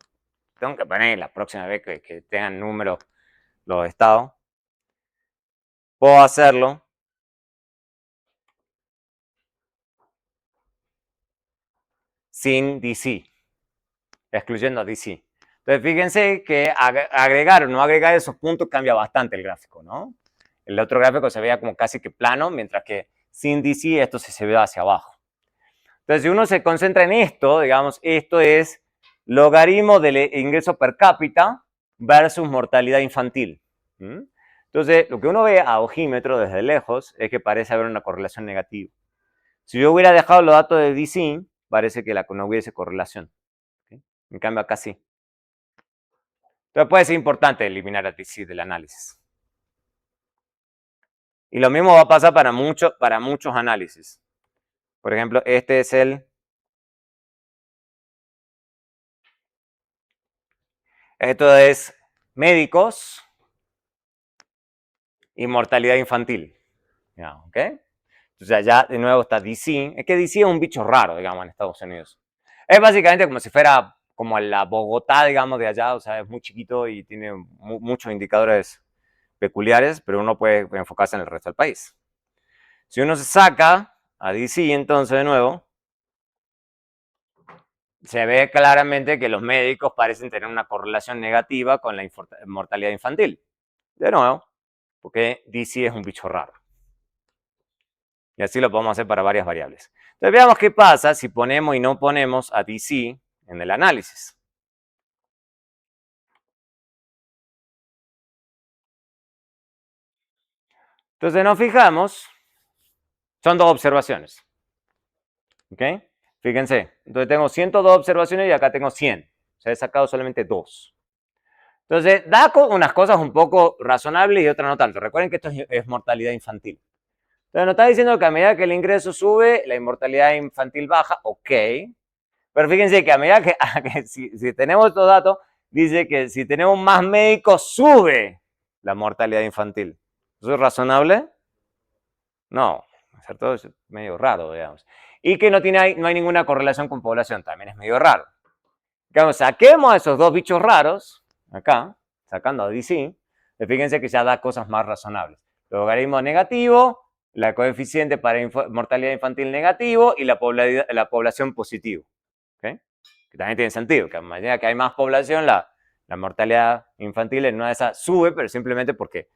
S1: tengo que poner la próxima vez que tengan números los estados. Puedo hacerlo. Sin DC. Excluyendo a DC. Entonces, fíjense que agregar o no agregar esos puntos cambia bastante el gráfico, ¿no? El otro gráfico se veía como casi que plano, mientras que sin DC esto se ve hacia abajo. Entonces, si uno se concentra en esto, digamos, esto es logaritmo del ingreso per cápita versus mortalidad infantil. Entonces, lo que uno ve a ojímetro desde lejos es que parece haber una correlación negativa. Si yo hubiera dejado los datos de DC, parece que no hubiese correlación. ¿Okay? En cambio, acá sí. Entonces puede ser importante eliminar a DC del análisis. Y lo mismo va a pasar para muchos análisis. Por ejemplo, este es esto es médicos y mortalidad infantil. Ya, ¿ok? Entonces allá de nuevo está DC. Es que DC es un bicho raro, digamos, en Estados Unidos. Es básicamente como si fuera como la Bogotá, digamos, de allá. O sea, es muy chiquito y tiene muchos indicadores peculiares, pero uno puede enfocarse en el resto del país. Si uno se saca a DC, entonces de nuevo, se ve claramente que los médicos parecen tener una correlación negativa con la mortalidad infantil. De nuevo, porque DC es un bicho raro. Y así lo podemos hacer para varias variables. Entonces veamos qué pasa si ponemos y no ponemos a DC en el análisis. Entonces nos fijamos, son dos observaciones. ¿Ok? Fíjense, entonces tengo 102 observaciones y acá tengo 100. O sea, he sacado solamente 2. Entonces, da unas cosas un poco razonables y otras no tanto. Recuerden que esto es mortalidad infantil. Entonces, nos está diciendo que a medida que el ingreso sube, la inmortalidad infantil baja, ok. Pero fíjense que a medida que si tenemos estos datos, dice que si tenemos más médicos, sube la mortalidad infantil. ¿Eso es razonable? No, ¿cierto? Es medio raro, digamos. Y que no hay ninguna correlación con población, también es medio raro. Digamos, saquemos a esos dos bichos raros, acá, sacando a DC, fíjense que ya da cosas más razonables. Logaritmo negativo, la coeficiente para mortalidad infantil negativo y la población positivo. ¿Okay? Que también tiene sentido, que a medida que hay más población, la mortalidad infantil en una de esas sube, pero simplemente porque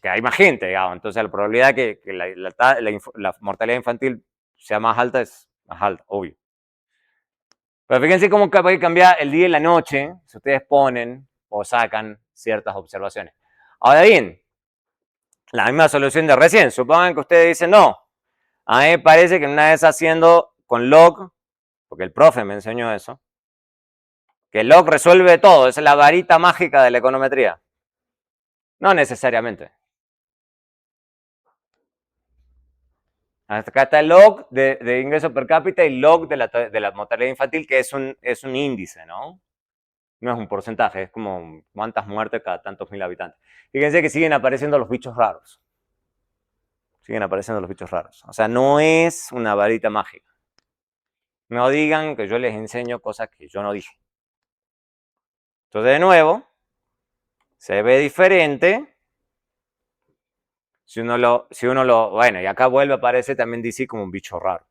S1: que hay más gente, digamos. Entonces la probabilidad que la mortalidad infantil sea más alta es más alta, obvio. Pero fíjense cómo puede cambiar el día y la noche si ustedes ponen o sacan ciertas observaciones. Ahora bien, la misma solución de recién. Supongan que ustedes dicen, no, a mí me parece que una vez haciendo con log, porque el profe me enseñó eso, que el log resuelve todo, es la varita mágica de la econometría. No necesariamente. Acá está el log de ingreso per cápita y log de la mortalidad infantil, que es un índice, ¿no? No es un porcentaje, es como cuántas muertes cada tantos mil habitantes. Fíjense que siguen apareciendo los bichos raros. Siguen apareciendo los bichos raros. O sea, no es una varita mágica. No digan que yo les enseño cosas que yo no dije. Entonces, de nuevo, se ve diferente. Si uno lo, bueno, y acá vuelve a aparecer también DC como un bicho raro.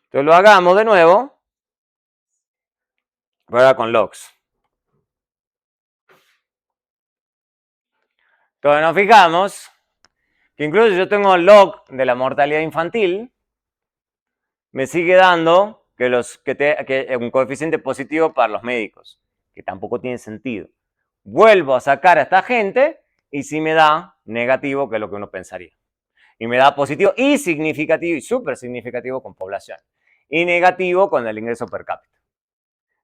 S1: Entonces lo hagamos de nuevo, ahora con logs. Entonces nos fijamos que incluso si yo tengo el log de la mortalidad infantil, me sigue dando que un coeficiente positivo para los médicos, que tampoco tiene sentido. Vuelvo a sacar a esta gente y sí me da negativo, que es lo que uno pensaría. Y me da positivo y significativo y súper significativo con población. Y negativo con el ingreso per cápita.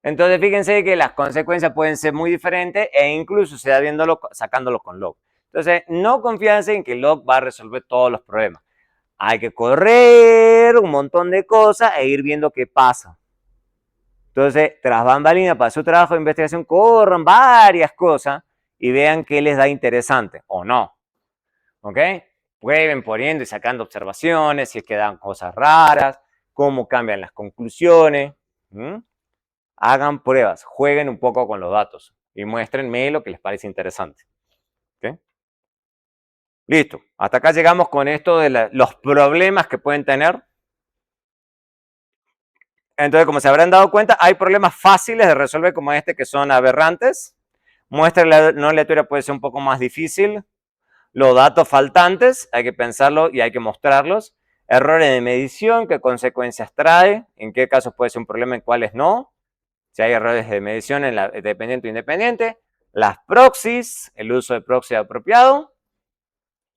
S1: Entonces fíjense que las consecuencias pueden ser muy diferentes e incluso se da viéndolo, sacándolo con log. Entonces no confíense en que log va a resolver todos los problemas. Hay que correr un montón de cosas e ir viendo qué pasa. Entonces, tras bambalina, para su trabajo de investigación, corran varias cosas y vean qué les da interesante o no. ¿Ok? Prueben poniendo y sacando observaciones, si es que dan cosas raras, cómo cambian las conclusiones. Hagan pruebas, jueguen un poco con los datos y muéstrenme lo que les parece interesante. ¿Ok? Listo. Hasta acá llegamos con esto de los problemas que pueden tener. Entonces, como se habrán dado cuenta, hay problemas fáciles de resolver como este que son aberrantes. Muestra no aleatoria puede ser un poco más difícil. Los datos faltantes, hay que pensarlo y hay que mostrarlos. Errores de medición, qué consecuencias trae, en qué casos puede ser un problema, en cuáles no. Si hay errores de medición en la dependiente o independiente. Las proxies, el uso de proxy apropiado.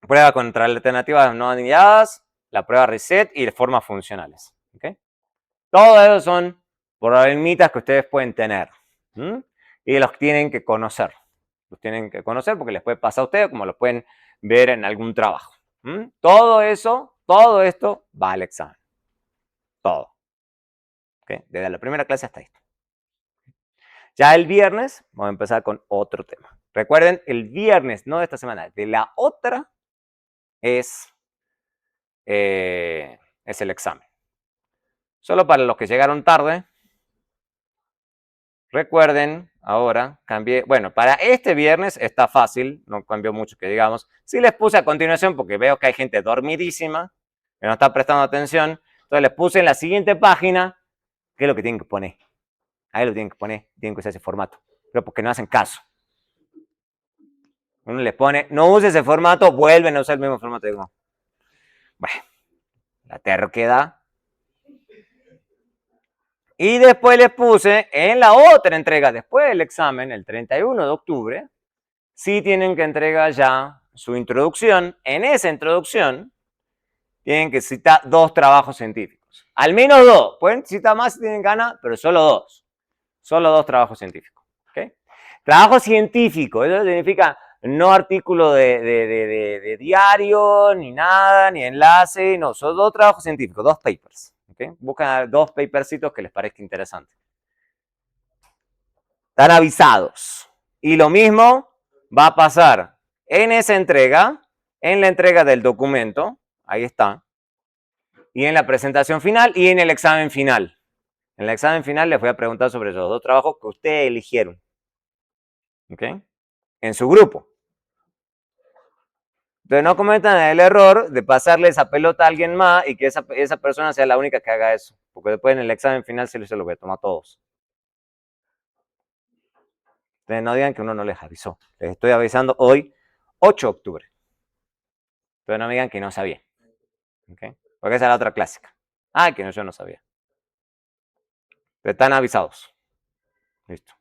S1: Prueba contra alternativas no anidadas, la prueba reset y formas funcionales. ¿Okay? Todo eso son problemitas que ustedes pueden tener. Y los tienen que conocer. Los tienen que conocer porque les puede pasar a ustedes, como los pueden ver en algún trabajo. Todo esto va al examen. Todo. ¿Okay? Desde la primera clase hasta esto. Ya el viernes vamos a empezar con otro tema. Recuerden, el viernes, no de esta semana, de la otra es el examen. Solo para los que llegaron tarde, recuerden, ahora cambié, bueno, para este viernes está fácil, no cambió mucho que digamos. Sí les puse a continuación porque veo que hay gente dormidísima, que no está prestando atención. Entonces les puse en la siguiente página qué es lo que tienen que poner. Ahí lo tienen que poner, tienen que usar ese formato. Pero porque no hacen caso. Uno les pone, no use ese formato, vuelven a usar el mismo formato. Digo, bueno, la terquedad. Y después les puse en la otra entrega, después del examen, el 31 de octubre, sí tienen que entregar ya su introducción. En esa introducción tienen que citar 2 trabajos científicos. Al menos 2. Pueden citar más si tienen ganas, pero solo 2. Solo 2 trabajos científicos. ¿Okay? Trabajo científico, eso significa no artículo de diario, ni nada, ni enlace, no, son 2 trabajos científicos, 2 papers. ¿Okay? Buscan 2 papercitos que les parezca interesante. Están avisados. Y lo mismo va a pasar en esa entrega, en la entrega del documento, ahí está, y en la presentación final y en el examen final. En el examen final les voy a preguntar sobre esos 2 trabajos que ustedes eligieron. ¿Ok? En su grupo. Entonces no cometan el error de pasarle esa pelota a alguien más y que esa persona sea la única que haga eso. Porque después en el examen final se lo voy a tomar a todos. Entonces no digan que uno no les avisó. Les estoy avisando hoy, 8 de octubre. Entonces no me digan que no sabía. ¿Okay? Porque esa es la otra clásica. Ah, que no, yo no sabía. Están avisados. Listo.